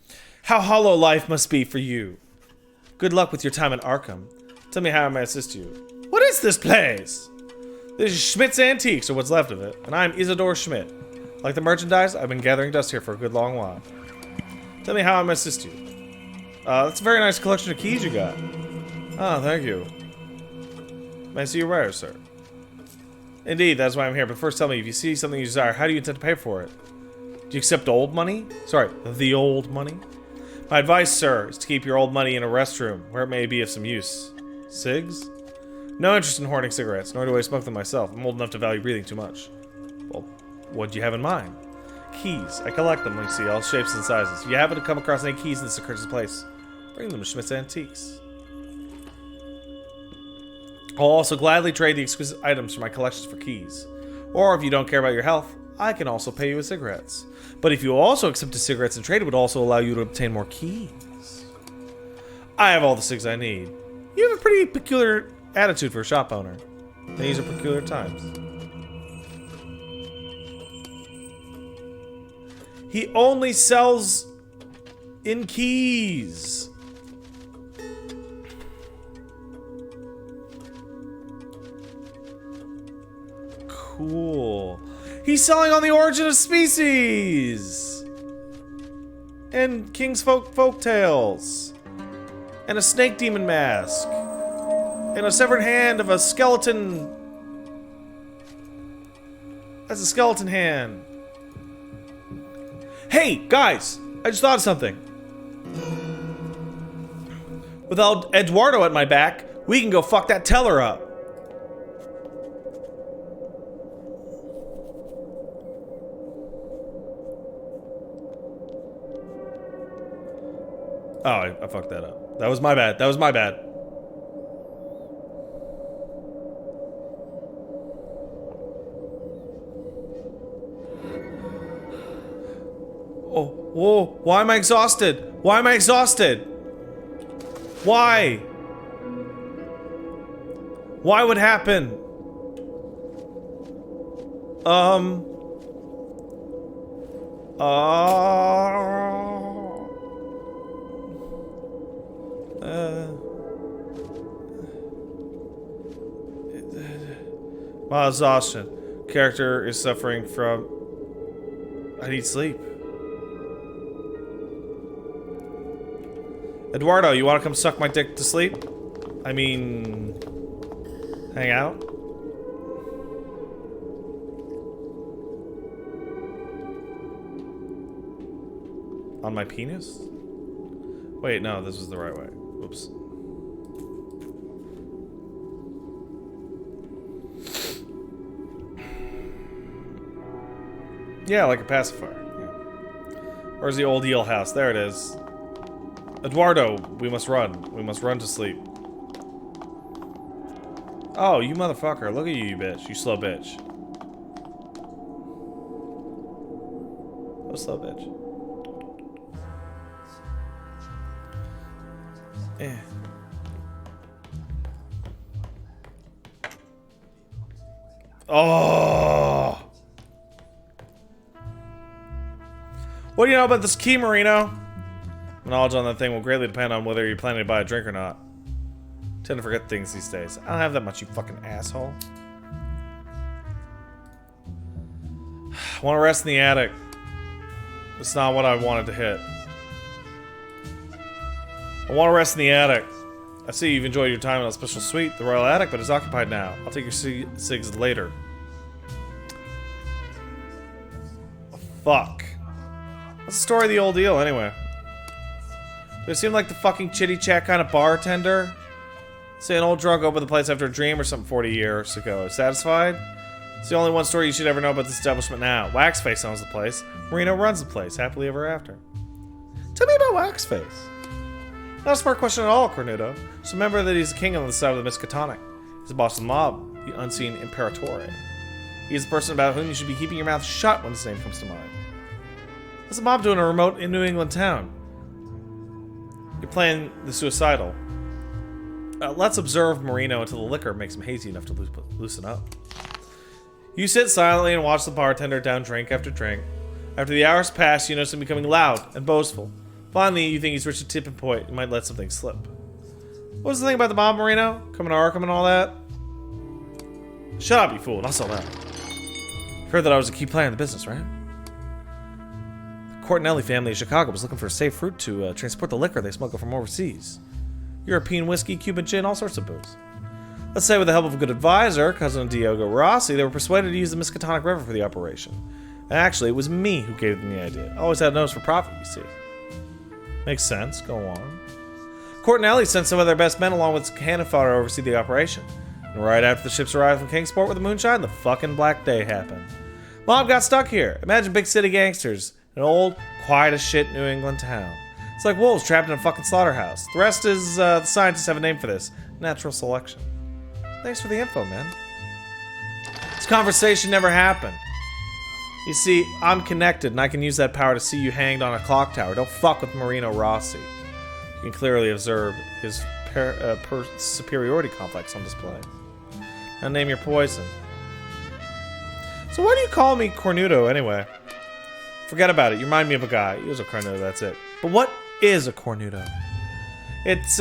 How hollow life must be for you. Good luck with your time in Arkham. Tell me how I may assist you. What is this place? This is Schmidt's Antiques, or what's left of it, and I'm Isidore Schmidt. Like the merchandise, I've been gathering dust here for a good long while. Tell me how I may assist you. That's a very nice collection of keys you got. Oh, thank you. May I see your wire, sir? Indeed, that's why I'm here, but first tell me, if you see something you desire, how do you intend to pay for it? Do you accept old money? Sorry, the old money? My advice, sir, is to keep your old money in a restroom, where it may be of some use. Cigs? No interest in hoarding cigarettes, nor do I smoke them myself. I'm old enough to value breathing too much. Well, what do you have in mind? Keys. I collect them, you see, all shapes and sizes. If you happen to come across any keys in this accursed place, bring them to Schmidt's Antiques. I'll also gladly trade the exquisite items from my collections for keys. Or if you don't care about your health, I can also pay you with cigarettes. But if you also accepted cigarettes and trade, it would also allow you to obtain more keys. I have all the cigs I need. You have a pretty peculiar attitude for a shop owner. These are peculiar times. He only sells in keys. Cool. He's selling on the origin of species! And King's folk tales. And a snake demon mask. And a severed hand of a skeleton. That's a skeleton hand. Hey, guys! I just thought of something. Without Eduardo at my back, we can go fuck that teller up. Oh, I fucked that up. That was my bad. That was my bad. Oh, whoa. Why am I exhausted? Why am I exhausted? Why? Why would happen? Wow, exhaustion. Character is suffering from... I need sleep. Eduardo, you want to come suck my dick to sleep? I mean... hang out? On my penis? Wait, no, this was the right way. Oops. Yeah, like a pacifier. Yeah. Where's the old eel house? There it is. Eduardo, we must run. We must run to sleep. Oh, you motherfucker. Look at you, you bitch. You slow bitch. Oh, slow bitch. Eh. Oh! What do you know about this key, Marino? My knowledge on that thing will greatly depend on whether you're planning to buy a drink or not. I tend to forget things these days. I don't have that much, you fucking asshole. I want to rest in the attic. It's not what I wanted to hit. I want to rest in the attic. I see you've enjoyed your time in a special suite, the Royal Attic, but it's occupied now. I'll take your cigs later. Oh, fuck. What's the story of the old deal, anyway? Do I seem like the fucking chitty-chat kind of bartender? Say an old drunk opened the place after a dream or something 40 years ago. Satisfied? It's the only one story you should ever know about this establishment now. Waxface owns the place. Marino runs the place. Happily ever after. Tell me about Waxface. Not a smart question at all, Cornuto. Just remember that he's the king on the side of the Miskatonic. He's the boss of the mob, the unseen Imperatore. He's the person about whom you should be keeping your mouth shut when his name comes to mind. What's the mob doing in a remote New England town? You're playing the suicidal. Let's observe Marino until the liquor makes him hazy enough to loosen up. You sit silently and watch the bartender down drink after drink. After the hours pass, you notice him becoming loud and boastful. Finally, you think he's reached a tipping point and might let something slip. What was the thing about the mob, Marino? Coming to Arkham and all that? Shut up, you fool. Not so loud. You've heard that I was a key player in the business, right? The Cortinelli family in Chicago was looking for a safe route to transport the liquor they smuggle from overseas. European whiskey, Cuban gin, all sorts of booze. Let's say with the help of a good advisor, cousin Diogo Rossi, they were persuaded to use the Miskatonic River for the operation. And actually, it was me who gave them the idea. I always had a nose for profit, you see. Makes sense. Go on. Cortinelli sent some of their best men along with cannon fodder to oversee the operation. And right after the ships arrived from Kingsport with the moonshine, the fucking Black Day happened. Mob got stuck here. Imagine big city gangsters in an old, quiet as shit New England town. It's like wolves trapped in a fucking slaughterhouse. The rest is, the scientists have a name for this. Natural selection. Thanks for the info, man. This conversation never happened. You see, I'm connected, and I can use that power to see you hanged on a clock tower. Don't fuck with Marino Rossi. You can clearly observe his superiority complex on display. Now name your poison. So why do you call me Cornuto, anyway? Forget about it. You remind me of a guy. He was a Cornuto, that's it. But what is a Cornuto? It's,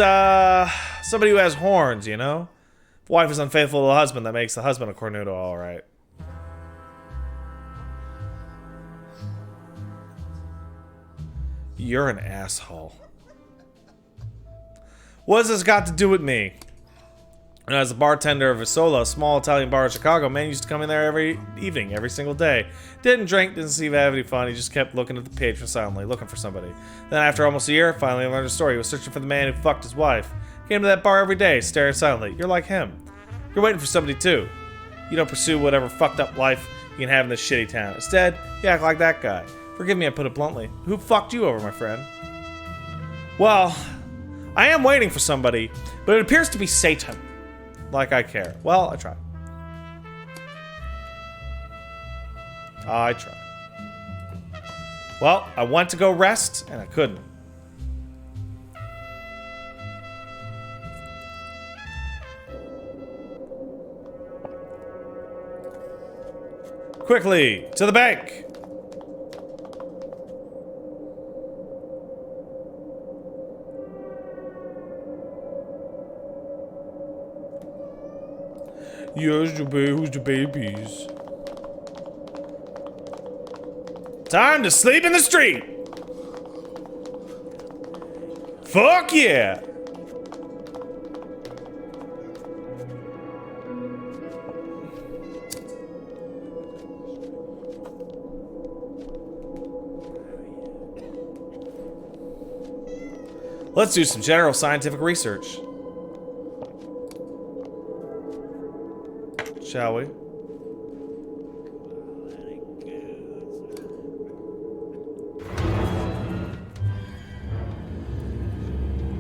somebody who has horns, you know? If the wife is unfaithful to the husband, that makes the husband a Cornuto, alright. You're an asshole. What has this got to do with me? And as a bartender of Isola, a small Italian bar in Chicago, man used to come in there every evening, every single day. Didn't drink, didn't seem to have any fun, he just kept looking at the page silently, looking for somebody. Then after almost a year, finally learned a story. He was searching for the man who fucked his wife. Came to that bar every day, staring silently. You're like him. You're waiting for somebody too. You don't pursue whatever fucked up life you can have in this shitty town. Instead, you act like that guy. Forgive me, I put it bluntly. Who fucked you over, my friend? Well, I am waiting for somebody, but it appears to be Satan. Like I care. Well, I try. I try. Well, I went to go rest, and I couldn't. Quickly, to the bank! Yes, who's the babies? Time to sleep in the street! Fuck yeah! Let's do some general scientific research. Shall we?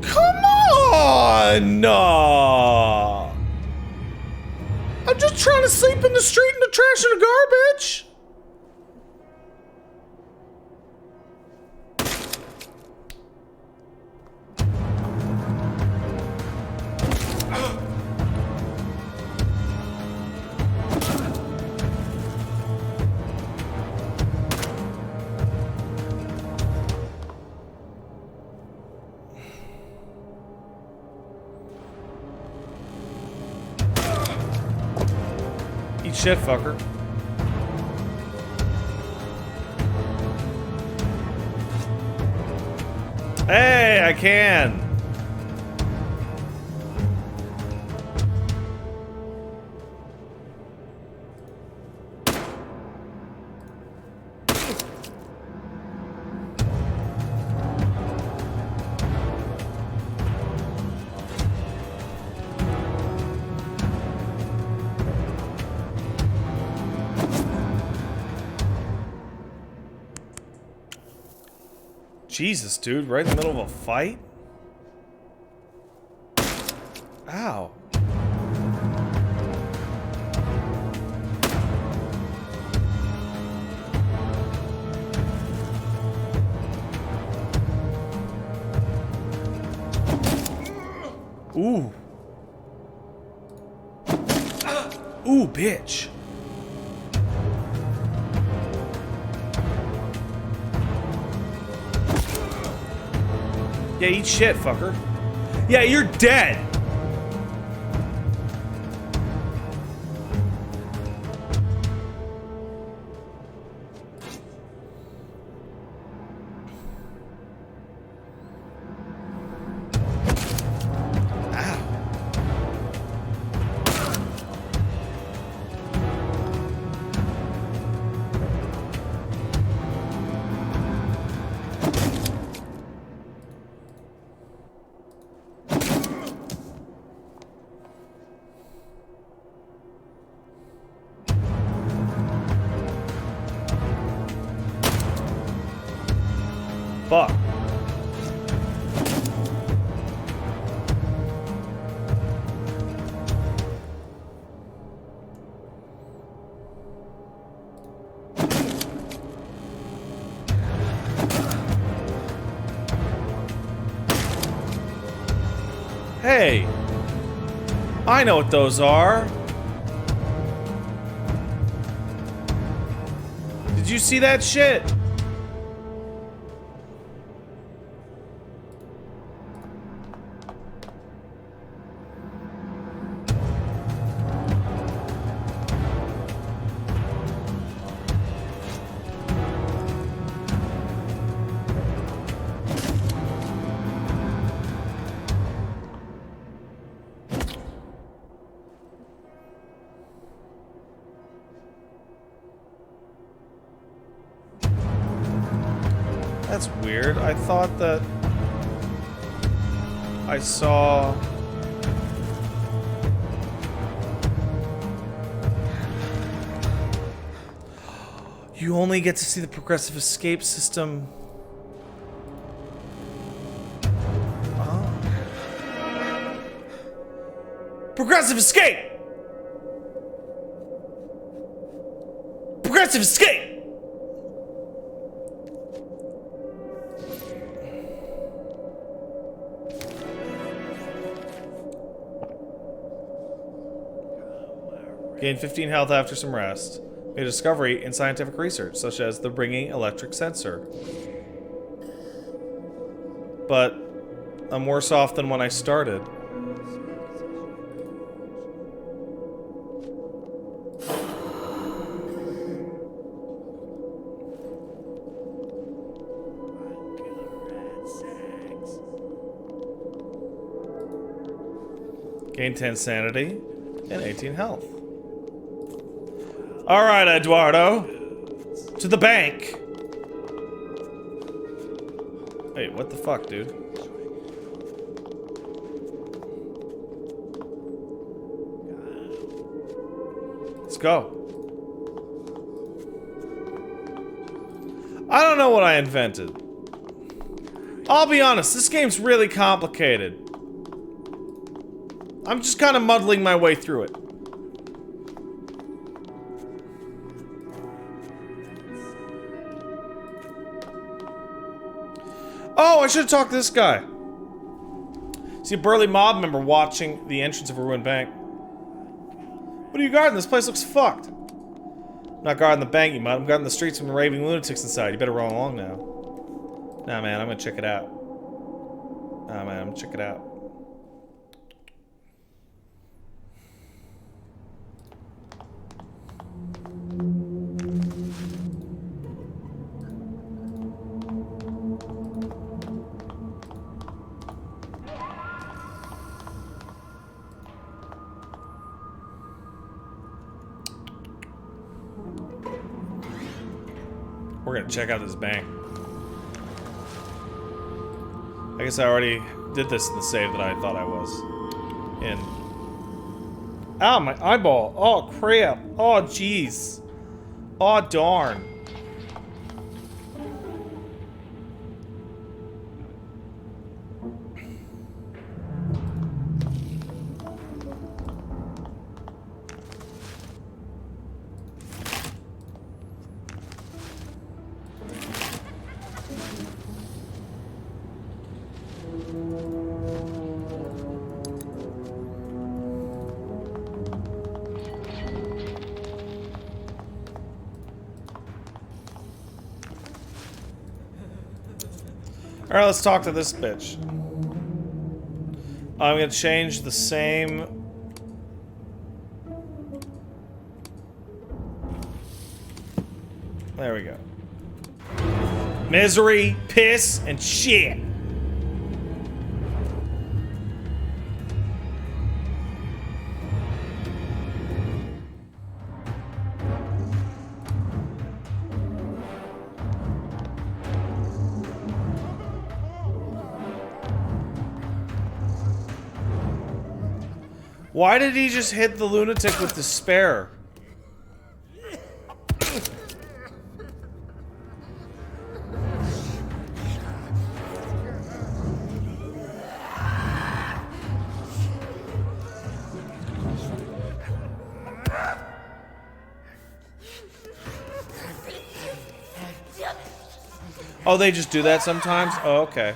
Come on! I'm just trying to sleep in the street in the trash and the garbage. Eat shit, fucker. Hey, I can. Jesus, dude, right in the middle of a fight? Ow. Ooh. Ooh, bitch. Yeah, eat shit, fucker. Yeah, you're dead. Fuck. Hey, I know what those are. Did you see that shit? That's weird. I thought that I saw... You only get to see the progressive escape system. Oh. Progressive escape! Progressive escape! Gain 15 health after some rest. Made a discovery in scientific research, such as the ringing electric sensor. But I'm worse off than when I started. Gain 10 sanity and 18 health. All right, Eduardo. To the bank. Wait, what the fuck, dude? Let's go. I don't know what I invented. I'll be honest, this game's really complicated. I'm just kind of muddling my way through it. Oh, I should have talked to this guy. See a burly mob member watching the entrance of a ruined bank. What are you guarding? This place looks fucked. I'm not guarding the bank, you mutt. I'm guarding the streets from the raving lunatics inside. You better roll along now. Nah, man, I'm gonna check it out. Nah, man, I'm gonna check it out. We're gonna check out this bank. I guess I already did this in the save that I thought I was in. Ow, my eyeball. Oh, crap. Oh, jeez. Oh, darn. Alright, let's talk to this bitch. I'm gonna change the same... There we go. Misery, piss, and shit. Why did he just hit the lunatic with the spear? Oh, they just do that sometimes? Oh, okay.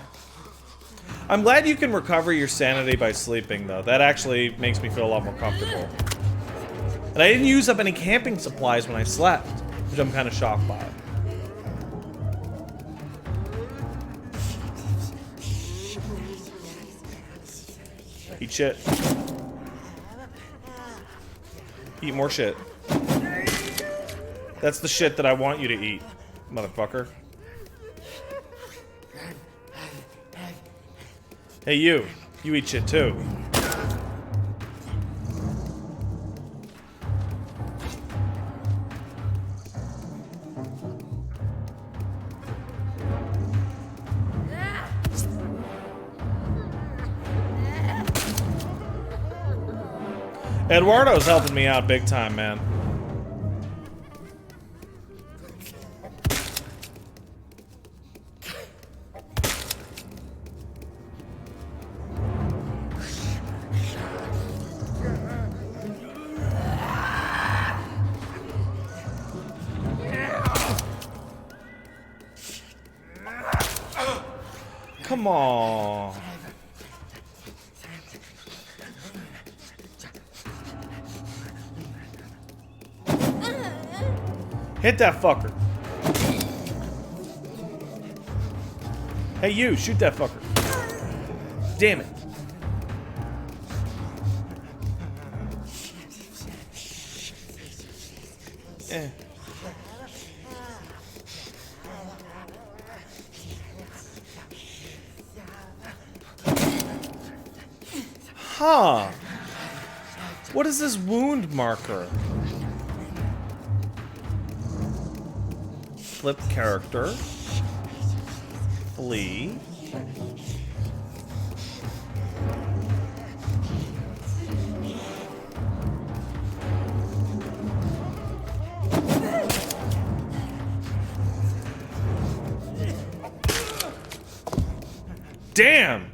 I'm glad you can recover your sanity by sleeping, though. That actually makes me feel a lot more comfortable. And I didn't use up any camping supplies when I slept, which I'm kind of shocked by. Eat shit. Eat more shit. That's the shit that I want you to eat, motherfucker. Hey, you. You eat shit, too. Eduardo's helping me out big time, man. Come on. Hit that fucker. Hey, you, shoot that fucker. Damn it. Eh. Huh. What is this wound marker? Flip character. Flee. Damn!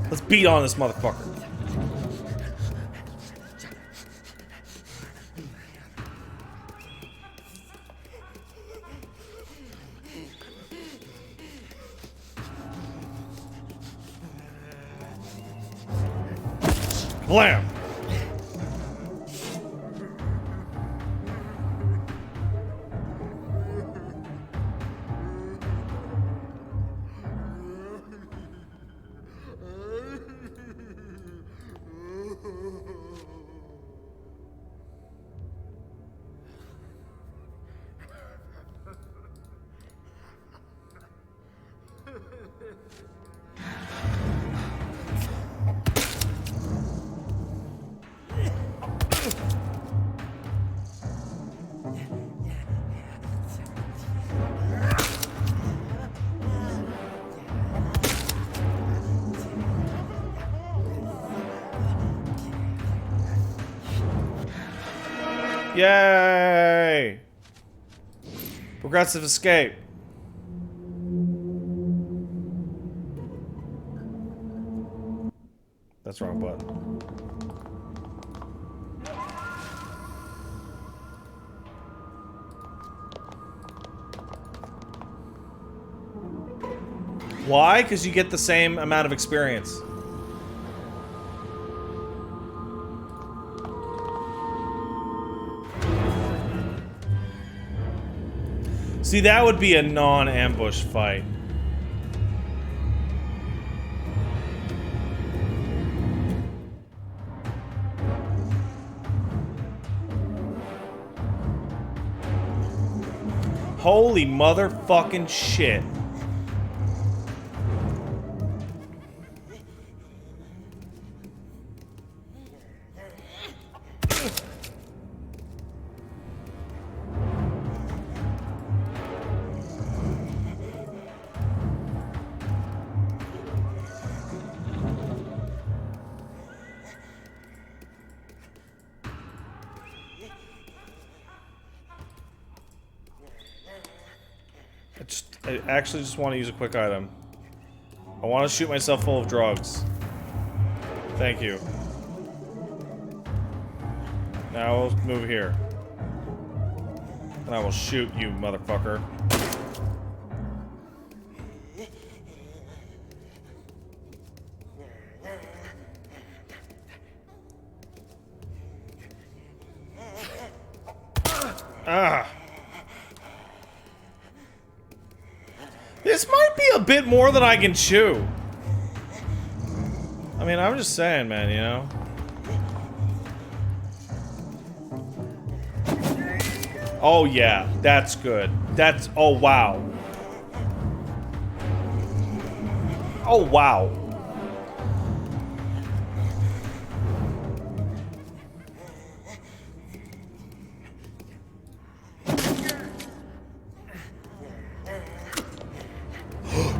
Let's beat on this motherfucker. Blam! Yay! Progressive escape. That's the wrong button. Why? Because you get the same amount of experience. See, that would be a non-ambush fight. Holy motherfucking shit. I actually just want to use a quick item. I want to shoot myself full of drugs. Thank you. Now we'll move here. And I will shoot you, motherfucker. Ah! This might be a bit more than I can chew. I mean, I'm just saying, man, you know? Oh, yeah. That's good. That's... Oh, wow. Oh, wow.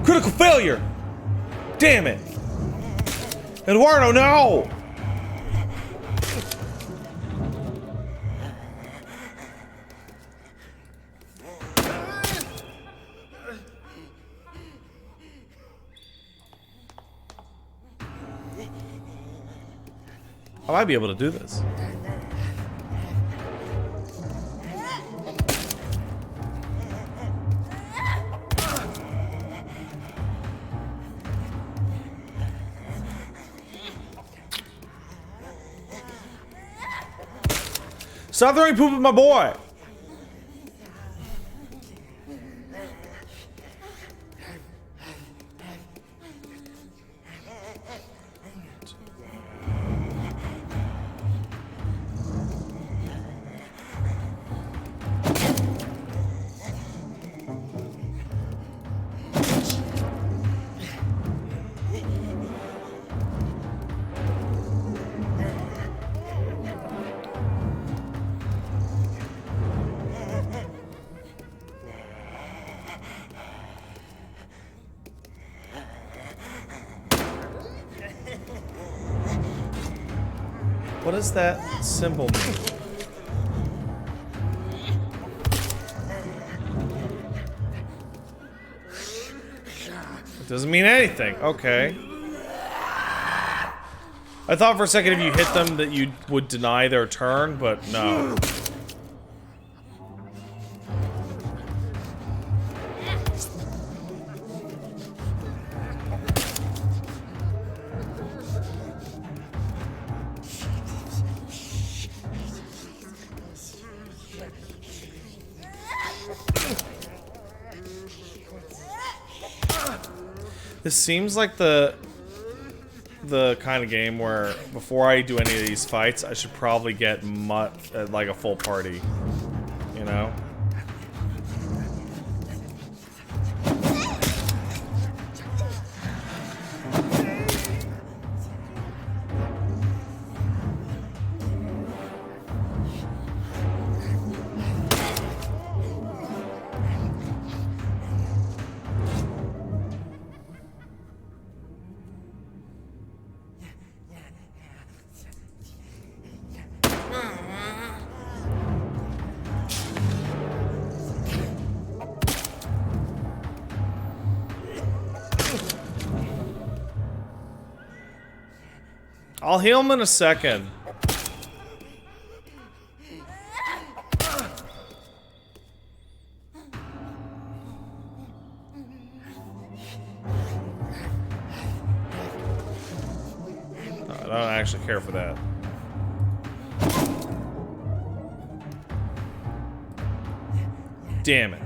Critical failure! Damn it! Eduardo, no! I might be able to do this. Stop throwing poop at my boy! What does that symbol mean? It doesn't mean anything. Okay. I thought for a second if you hit them that you would deny their turn, but no. This seems like the kind of game where before I do any of these fights, I should probably get like a full party, you know? I'll heal him in a second. No, I don't actually care for that. Damn it.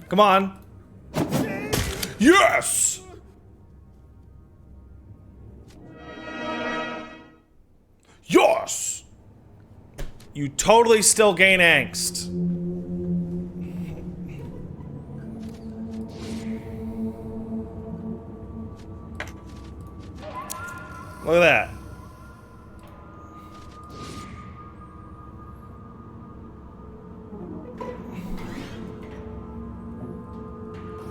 Come on. Yes! Yes! You totally still gain angst. Look at that.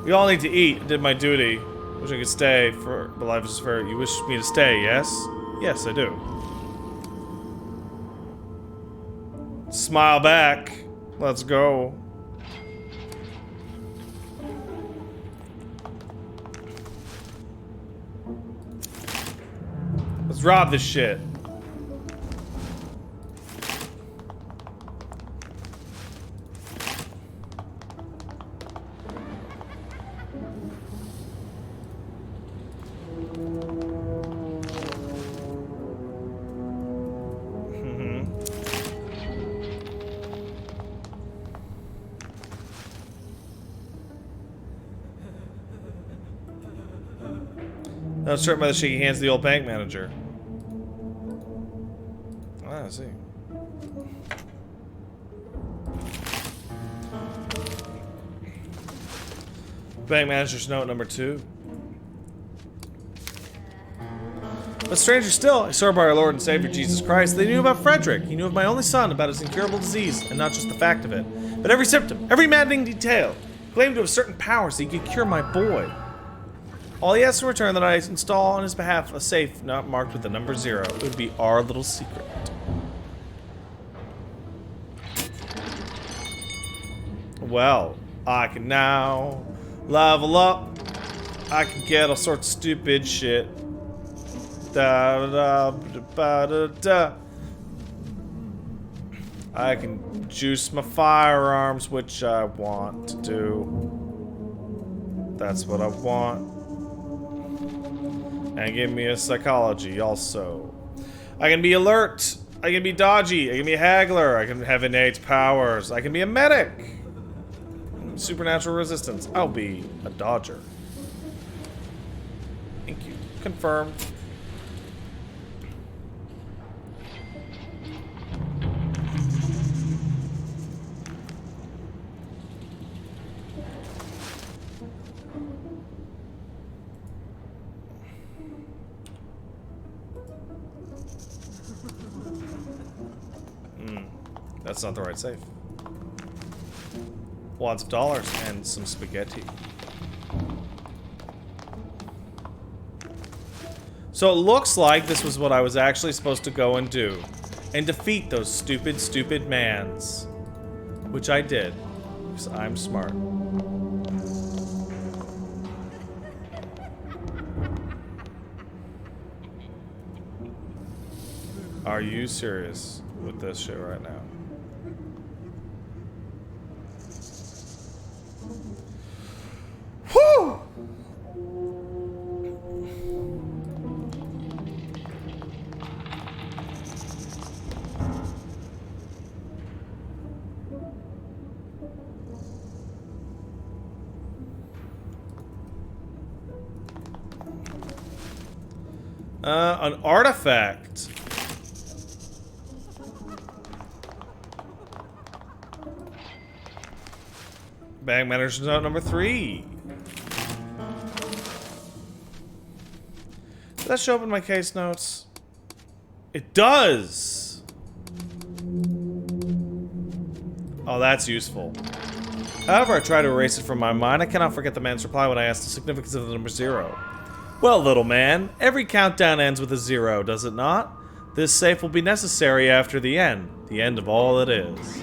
We all need to eat. I did my duty. Wish I could stay for the life is fair. You wish me to stay, yes? Yes, I do. Smile back. Let's go. Let's rob this shit. I was struck by the shaky hands of the old bank manager. Ah, I see. Bank manager's note number 2. But stranger still, I swear by our Lord and Savior Jesus Christ, they knew about Frederick. He knew of my only son, about his incurable disease, and not just the fact of it, but every symptom, every maddening detail. He claimed to have certain powers that he could cure my boy. All he asked in return that I install on his behalf a safe not marked with the number 0. It would be our little secret. Well, I can now level up. I can get all sorts of stupid shit. Da da da da da. I can juice my firearms, which I want to do. That's what I want. And give me a psychology also. I can be alert. I can be dodgy. I can be a haggler. I can have innate powers. I can be a medic. Supernatural resistance. I'll be a dodger. Thank you. Confirmed. That's not the right safe. Wads of dollars and some spaghetti. So it looks like this was what I was actually supposed to go and do. And defeat those stupid, stupid mans. Which I did. Because I'm smart. Are you serious with this shit right now? Whew! An artifact. Bank manager's note number 3. Does that show up in my case notes? It does! Oh, that's useful. However, I try to erase it from my mind. I cannot forget the man's reply when I asked the significance of the number 0. Well, little man, every countdown ends with a 0, does it not? This safe will be necessary after the end of all that is.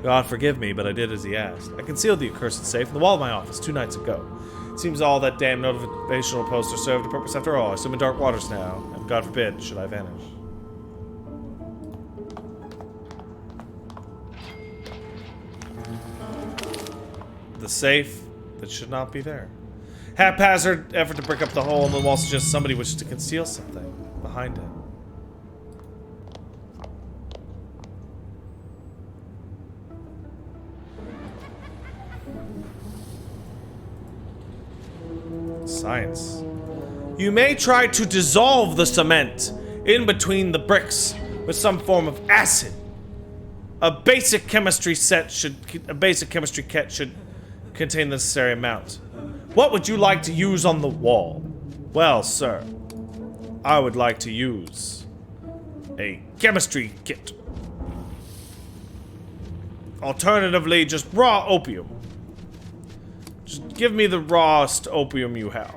God forgive me, but I did as he asked. I concealed the accursed safe in the wall of my office 2 nights ago. It seems all that damn motivational poster served a purpose after all. I swim in dark waters now, and God forbid should I vanish. The safe that should not be there. Haphazard effort to break up the hole in the wall suggests somebody wishes to conceal something behind it. Science. You may try to dissolve the cement in between the bricks with some form of acid. A basic chemistry kit should contain the necessary amount. What would you like to use on the wall? Well, sir, I would like to use a chemistry kit. Alternatively, just raw opium. Just give me the rawest opium you have.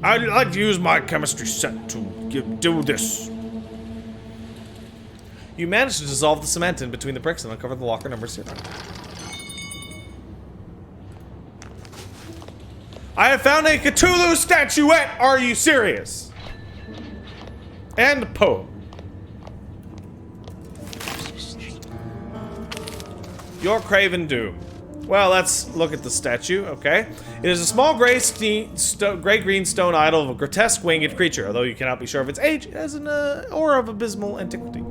I'd like to use my chemistry set to do this. You managed to dissolve the cement in between the bricks and uncover the locker number 0. I have found a Cthulhu statuette! Are you serious? And a poem. Your craven doom. Well, let's look at the statue, okay? It is a small gray-green stone idol of a grotesque winged creature. Although you cannot be sure of its age, it has an aura of abysmal antiquity.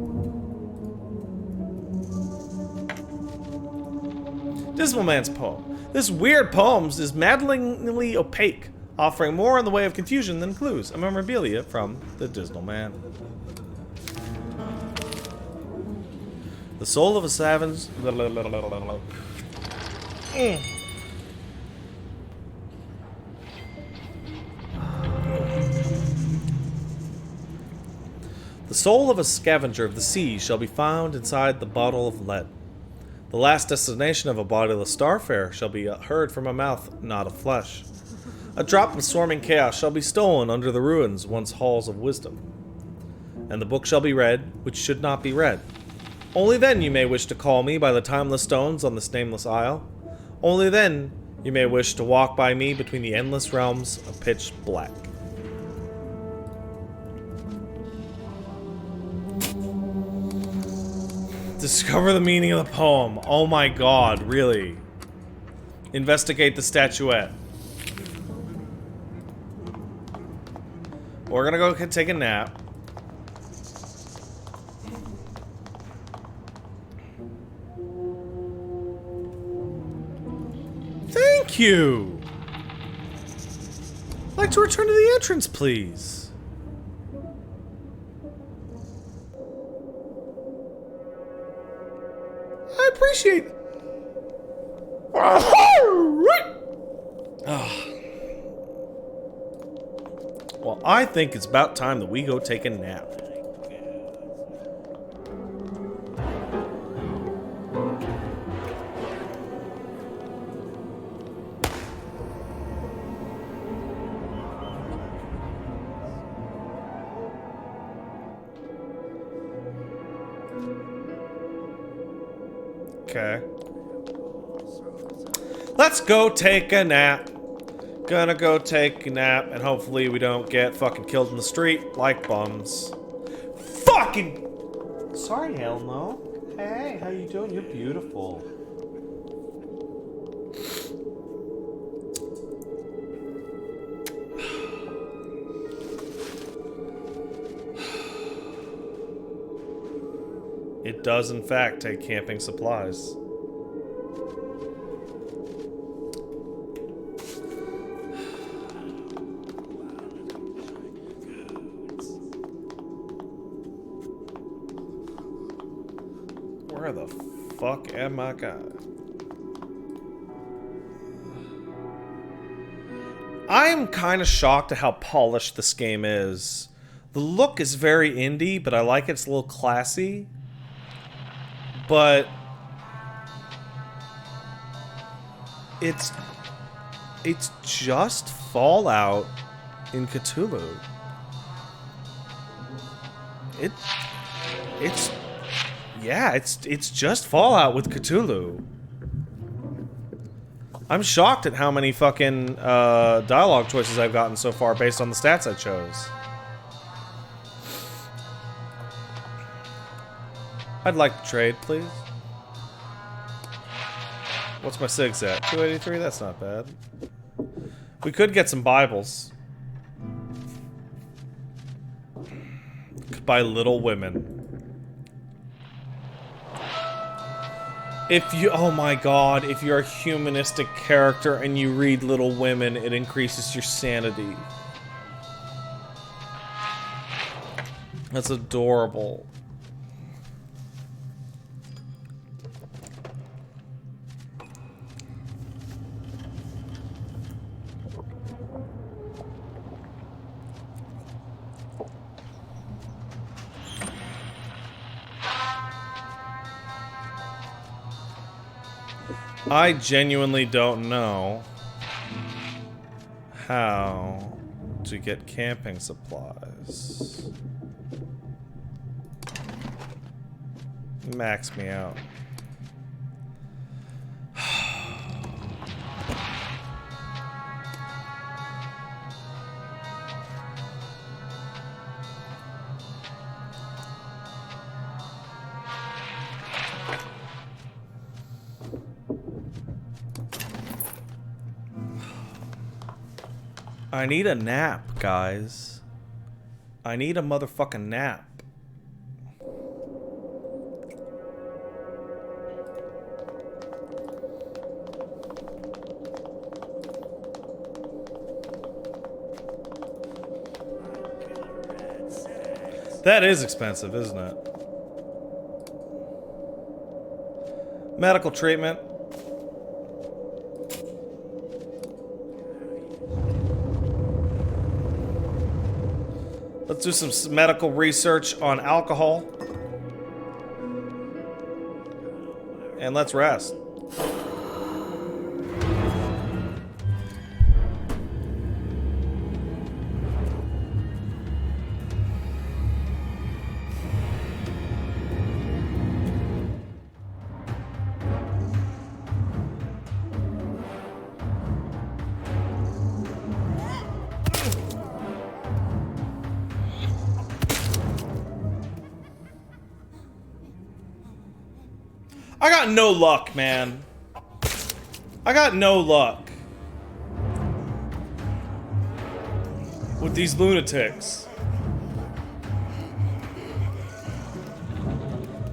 Dismal Man's poem. This weird poem is maddeningly opaque, offering more in the way of confusion than clues. A memorabilia from the Dismal Man. The soul of a savage... The soul of a scavenger of the sea shall be found inside the bottle of lead. The last destination of a bodiless starfarer shall be heard from a mouth not of flesh. A drop of swarming chaos shall be stolen under the ruins once halls of wisdom. And the book shall be read, which should not be read. Only then you may wish to call me by the timeless stones on this nameless isle. Only then you may wish to walk by me between the endless realms of pitch black. Discover the meaning of the poem. Oh my god, really? Investigate the statuette. We're gonna go take a nap. Thank you! I'd like to return to the entrance, please. I appreciate it. Well, I think it's about time that we go take a nap. Okay. Let's go take a nap. Gonna go take a nap, and hopefully we don't get fucking killed in the street like bums. Fucking! Sorry, Elmo. Hey, how you doing? You're beautiful. It does, in fact, take camping supplies. Where the fuck am I going? I am kind of shocked at how polished this game is. The look is very indie, but I like it's a little classy. But it's just Fallout in Cthulhu. It's just Fallout with Cthulhu. I'm shocked at how many fucking dialogue choices I've gotten so far based on the stats I chose. I'd like to trade, please. What's my SIGs at? 283? That's not bad. We could get some Bibles. Could buy Little Women. If you, oh my god, if you're a humanistic character and you read Little Women, it increases your sanity. That's adorable. I genuinely don't know how to get camping supplies. Max me out. I need a nap, guys. I need a motherfucking nap. That is expensive, isn't it? Medical treatment. Let's do some medical research on alcohol. And let's rest. I got no luck, man. I got no luck with these lunatics.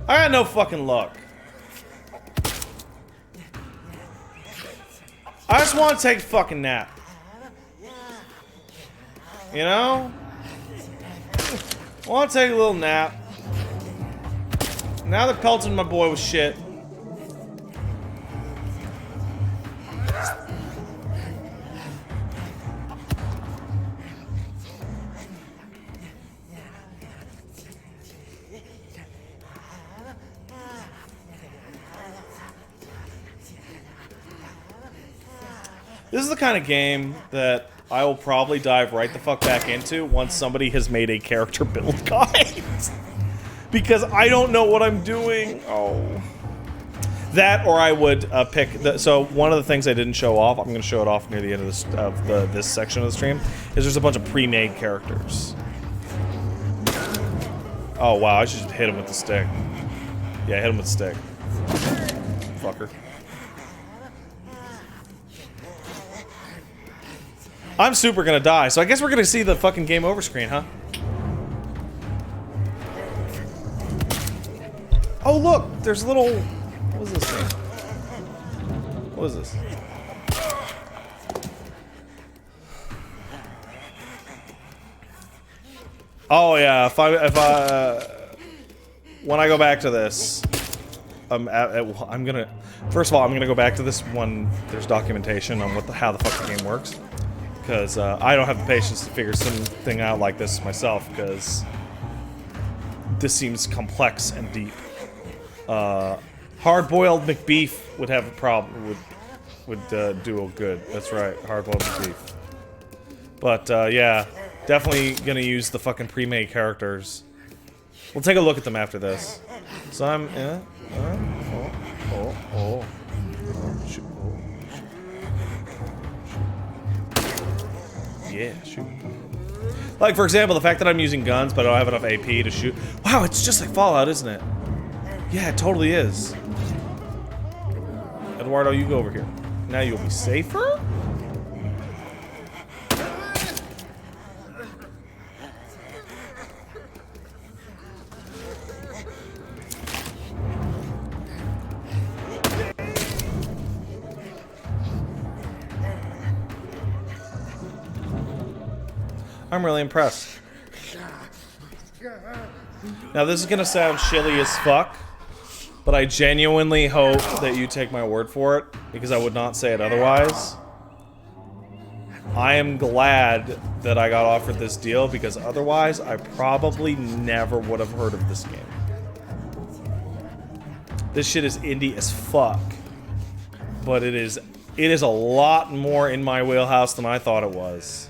I got no fucking luck. I just want to take a fucking nap. You know? I want to take a little nap. Now they're pelting my boy with shit. This is the kind of game that I will probably dive right the fuck back into once somebody has made a character build guide. Because I don't know what I'm doing. Oh. That, or I would pick the, so one of the things I didn't show off, I'm going to show it off near the end of this section of the stream, is there's a bunch of pre-made characters. Oh wow, I should just hit him with the stick. Yeah, hit him with the stick. Fucker. I'm super gonna die, so I guess we're gonna see the fucking game over screen, huh? Oh look, there's little... What is this thing? What is this? Oh yeah, if I when I go back to this, I'm gonna... First of all, I'm gonna go back to this when there's documentation on how the fuck the game works. Because I don't have the patience to figure something out like this myself, because this seems complex and deep. Hard-boiled McBeef would have a problem, would do a good. That's right, hard-boiled McBeef. But yeah, definitely gonna use the fucking pre-made characters. We'll take a look at them after this. So I'm, shoot. Yeah, shoot. Like, for example, the fact that I'm using guns, but I don't have enough AP to shoot. Wow, it's just like Fallout, isn't it? Yeah, it totally is. Eduardo, you go over here. Now you'll be safer? I'm really impressed. Now, this is gonna sound shilly as fuck, but I genuinely hope that you take my word for it, because I would not say it otherwise. I am glad that I got offered this deal, because otherwise I probably never would have heard of this game. This shit is indie as fuck, but it is a lot more in my wheelhouse than I thought it was.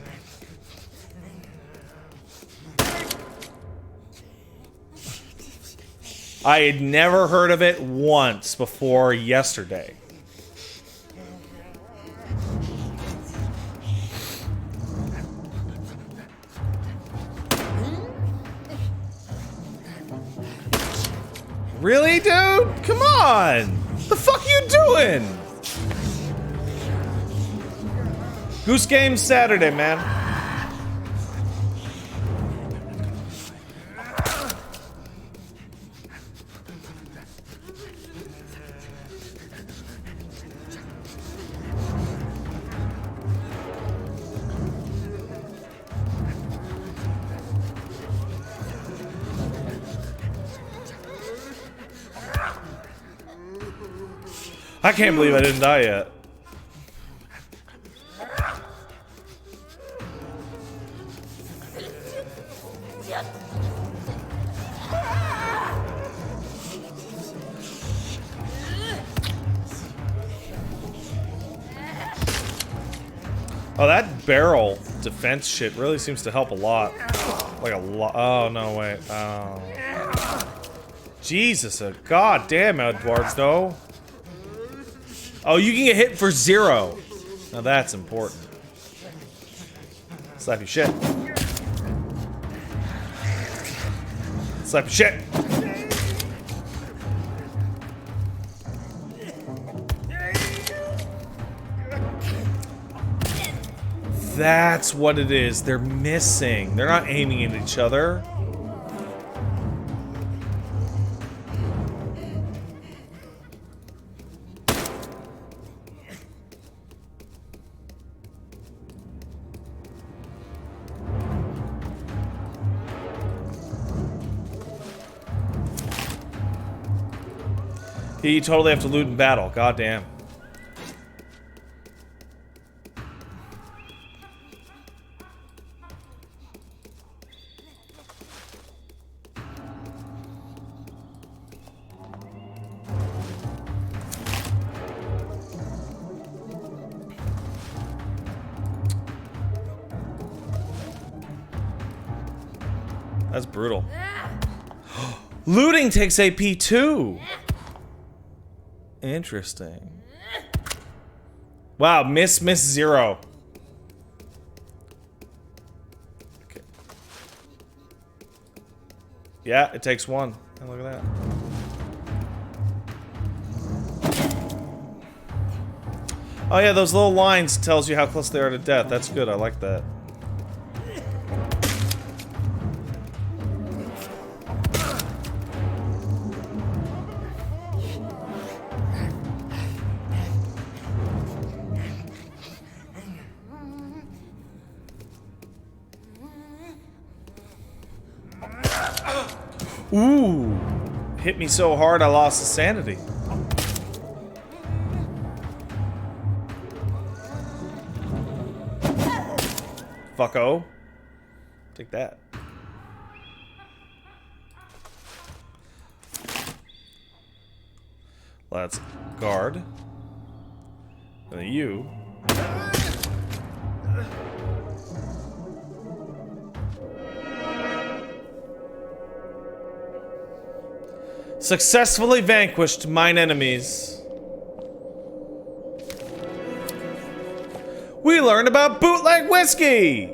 I had never heard of it once before yesterday. Really, dude? Come on! The fuck are you doing? Goose Game Saturday, man. I can't believe I didn't die yet. Oh, that barrel defense shit really seems to help a lot. Like a lot. Oh, no, wait. Oh. Jesus, a goddamn Edwards, though. Oh, you can get hit for 0. Now that's important. Slap your shit. Slap your shit. That's what it is. They're missing. They're not aiming at each other. You totally have to loot in battle. God damn. That's brutal. Looting takes AP too. Interesting. Wow, miss 0. Okay. Yeah, it takes 1. Oh, look at that. Oh yeah, those little lines tells you how close they are to death. That's good. I like that. Ooh, hit me so hard I lost the sanity. Fucko. Take that. Let's guard. And then you. Successfully vanquished mine enemies. We learned about bootleg whiskey!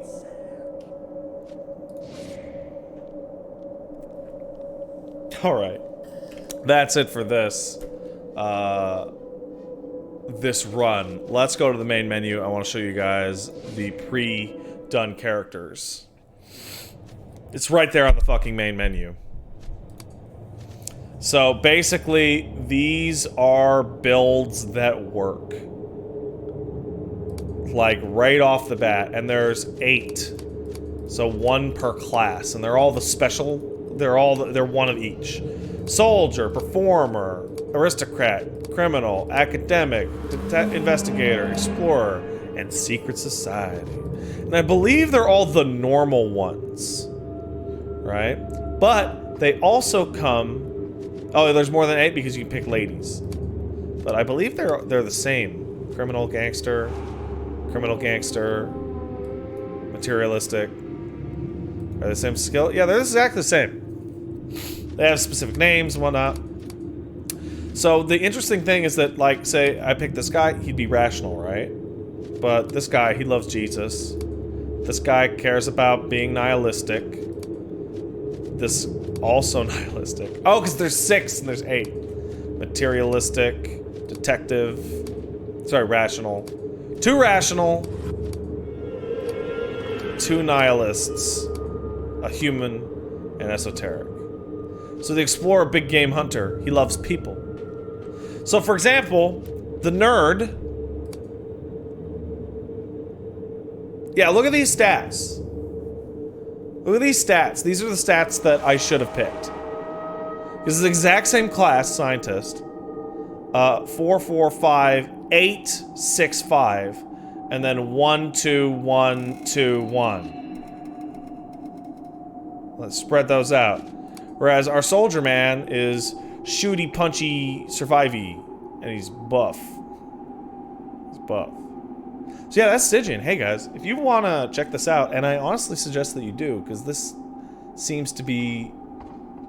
Alright. That's it for this. This run. Let's go to the main menu. I want to show you guys the pre-done characters. It's right there on the fucking main menu. So basically, these are builds that work. Like right off the bat, and there's 8. So 1 per class, and they're all the special. They're one of each. Soldier, performer, aristocrat, criminal, academic, investigator, explorer, and secret society. And I believe they're all the normal ones, right? But they also come. Oh, there's more than 8 because you can pick ladies. But I believe they're the same. Criminal, gangster, materialistic. Are they the same skill? Yeah, they're exactly the same. They have specific names and whatnot. So the interesting thing is that, like, say I pick this guy, he'd be rational, right? But this guy, he loves Jesus. This guy cares about being nihilistic. This also nihilistic. Oh, because there's 6 and there's 8. Materialistic, detective. Sorry, rational. 2 rational. 2 nihilists. A human and esoteric. So the explorer, big game hunter, he loves people. So for example, the nerd. Yeah, look at these stats. Look at these stats. These are the stats that I should have picked. This is the exact same class, scientist. 4, 4, 5, 8, 6, 5, and then 1, 2, 1, 2, 1. Let's spread those out. Whereas our soldier man is shooty, punchy, survivey, and he's buff. He's buff. So yeah, that's Stygian. Hey guys, if you want to check this out, and I honestly suggest that you do, because this seems to be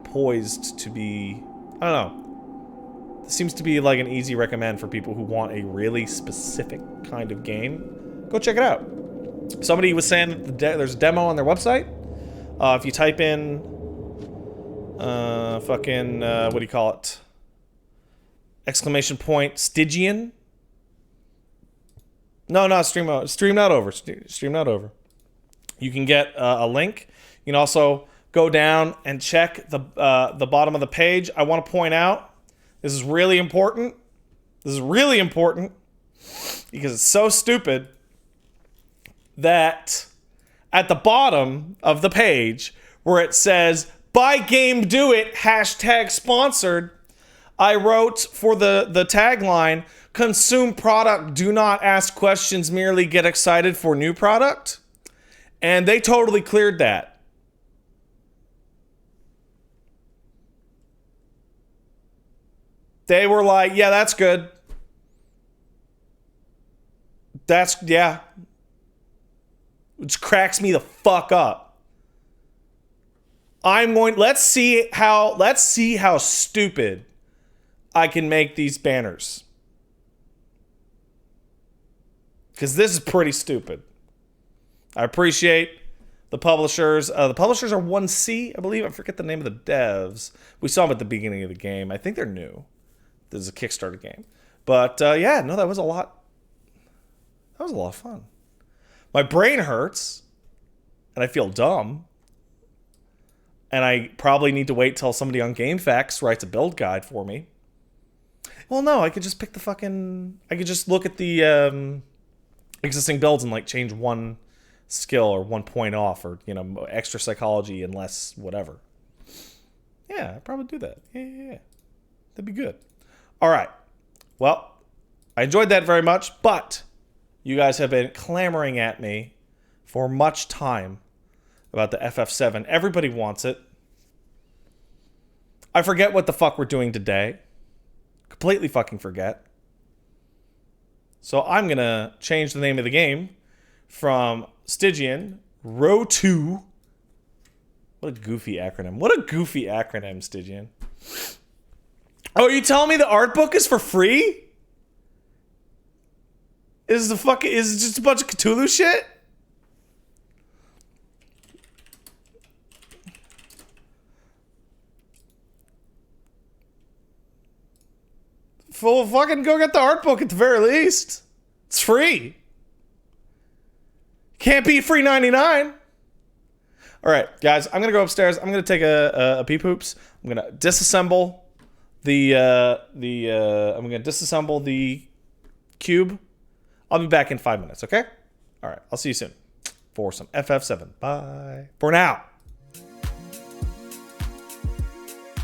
poised to be, I don't know. This seems to be like an easy recommend for people who want a really specific kind of game. Go check it out. Somebody was saying that there's a demo on their website. If you type in, what do you call it? Exclamation point, Stygian. No, not stream not over. Stream not over. You can get a link. You can also go down and check the bottom of the page. I want to point out, this is really important. This is really important because it's so stupid that at the bottom of the page where it says "Buy Game Do It" #sponsored, I wrote for the tagline, "Consume product, do not ask questions, merely get excited for new product." And they totally cleared that. They were like, yeah, that's good. Yeah. Which cracks me the fuck up. Let's see how stupid I can make these banners. Because this is pretty stupid. I appreciate the publishers. The publishers are 1C, I believe. I forget the name of the devs. We saw them at the beginning of the game. I think they're new. This is a Kickstarter game. But yeah, no, that was a lot. That was a lot of fun. My brain hurts. And I feel dumb. And I probably need to wait till somebody on GameFAQs writes a build guide for me. Well, no, I could just pick the fucking... I could just look at the existing builds and like change one skill or 1 point off, or, you know, extra psychology and less whatever. Yeah, I'd probably do that. Yeah. That'd be good. All right. Well, I enjoyed that very much, but you guys have been clamoring at me for much time about the FF7. Everybody wants it. I forget what the fuck we're doing today. Completely fucking forget. So I'm going to change the name of the game from Stygian, RoTOO. What a goofy acronym. What a goofy acronym, Stygian. Oh, are you telling me the art book is for free? Is it just a bunch of Cthulhu shit? Well, fucking go get the art book at the very least. It's free. Can't beat free 99. All right, guys, I'm gonna go upstairs. I'm gonna take a pee poops. I'm gonna disassemble I'm gonna disassemble the cube. I'll be back in 5 minutes. Okay. All right. I'll see you soon. for some FF7. Bye for now.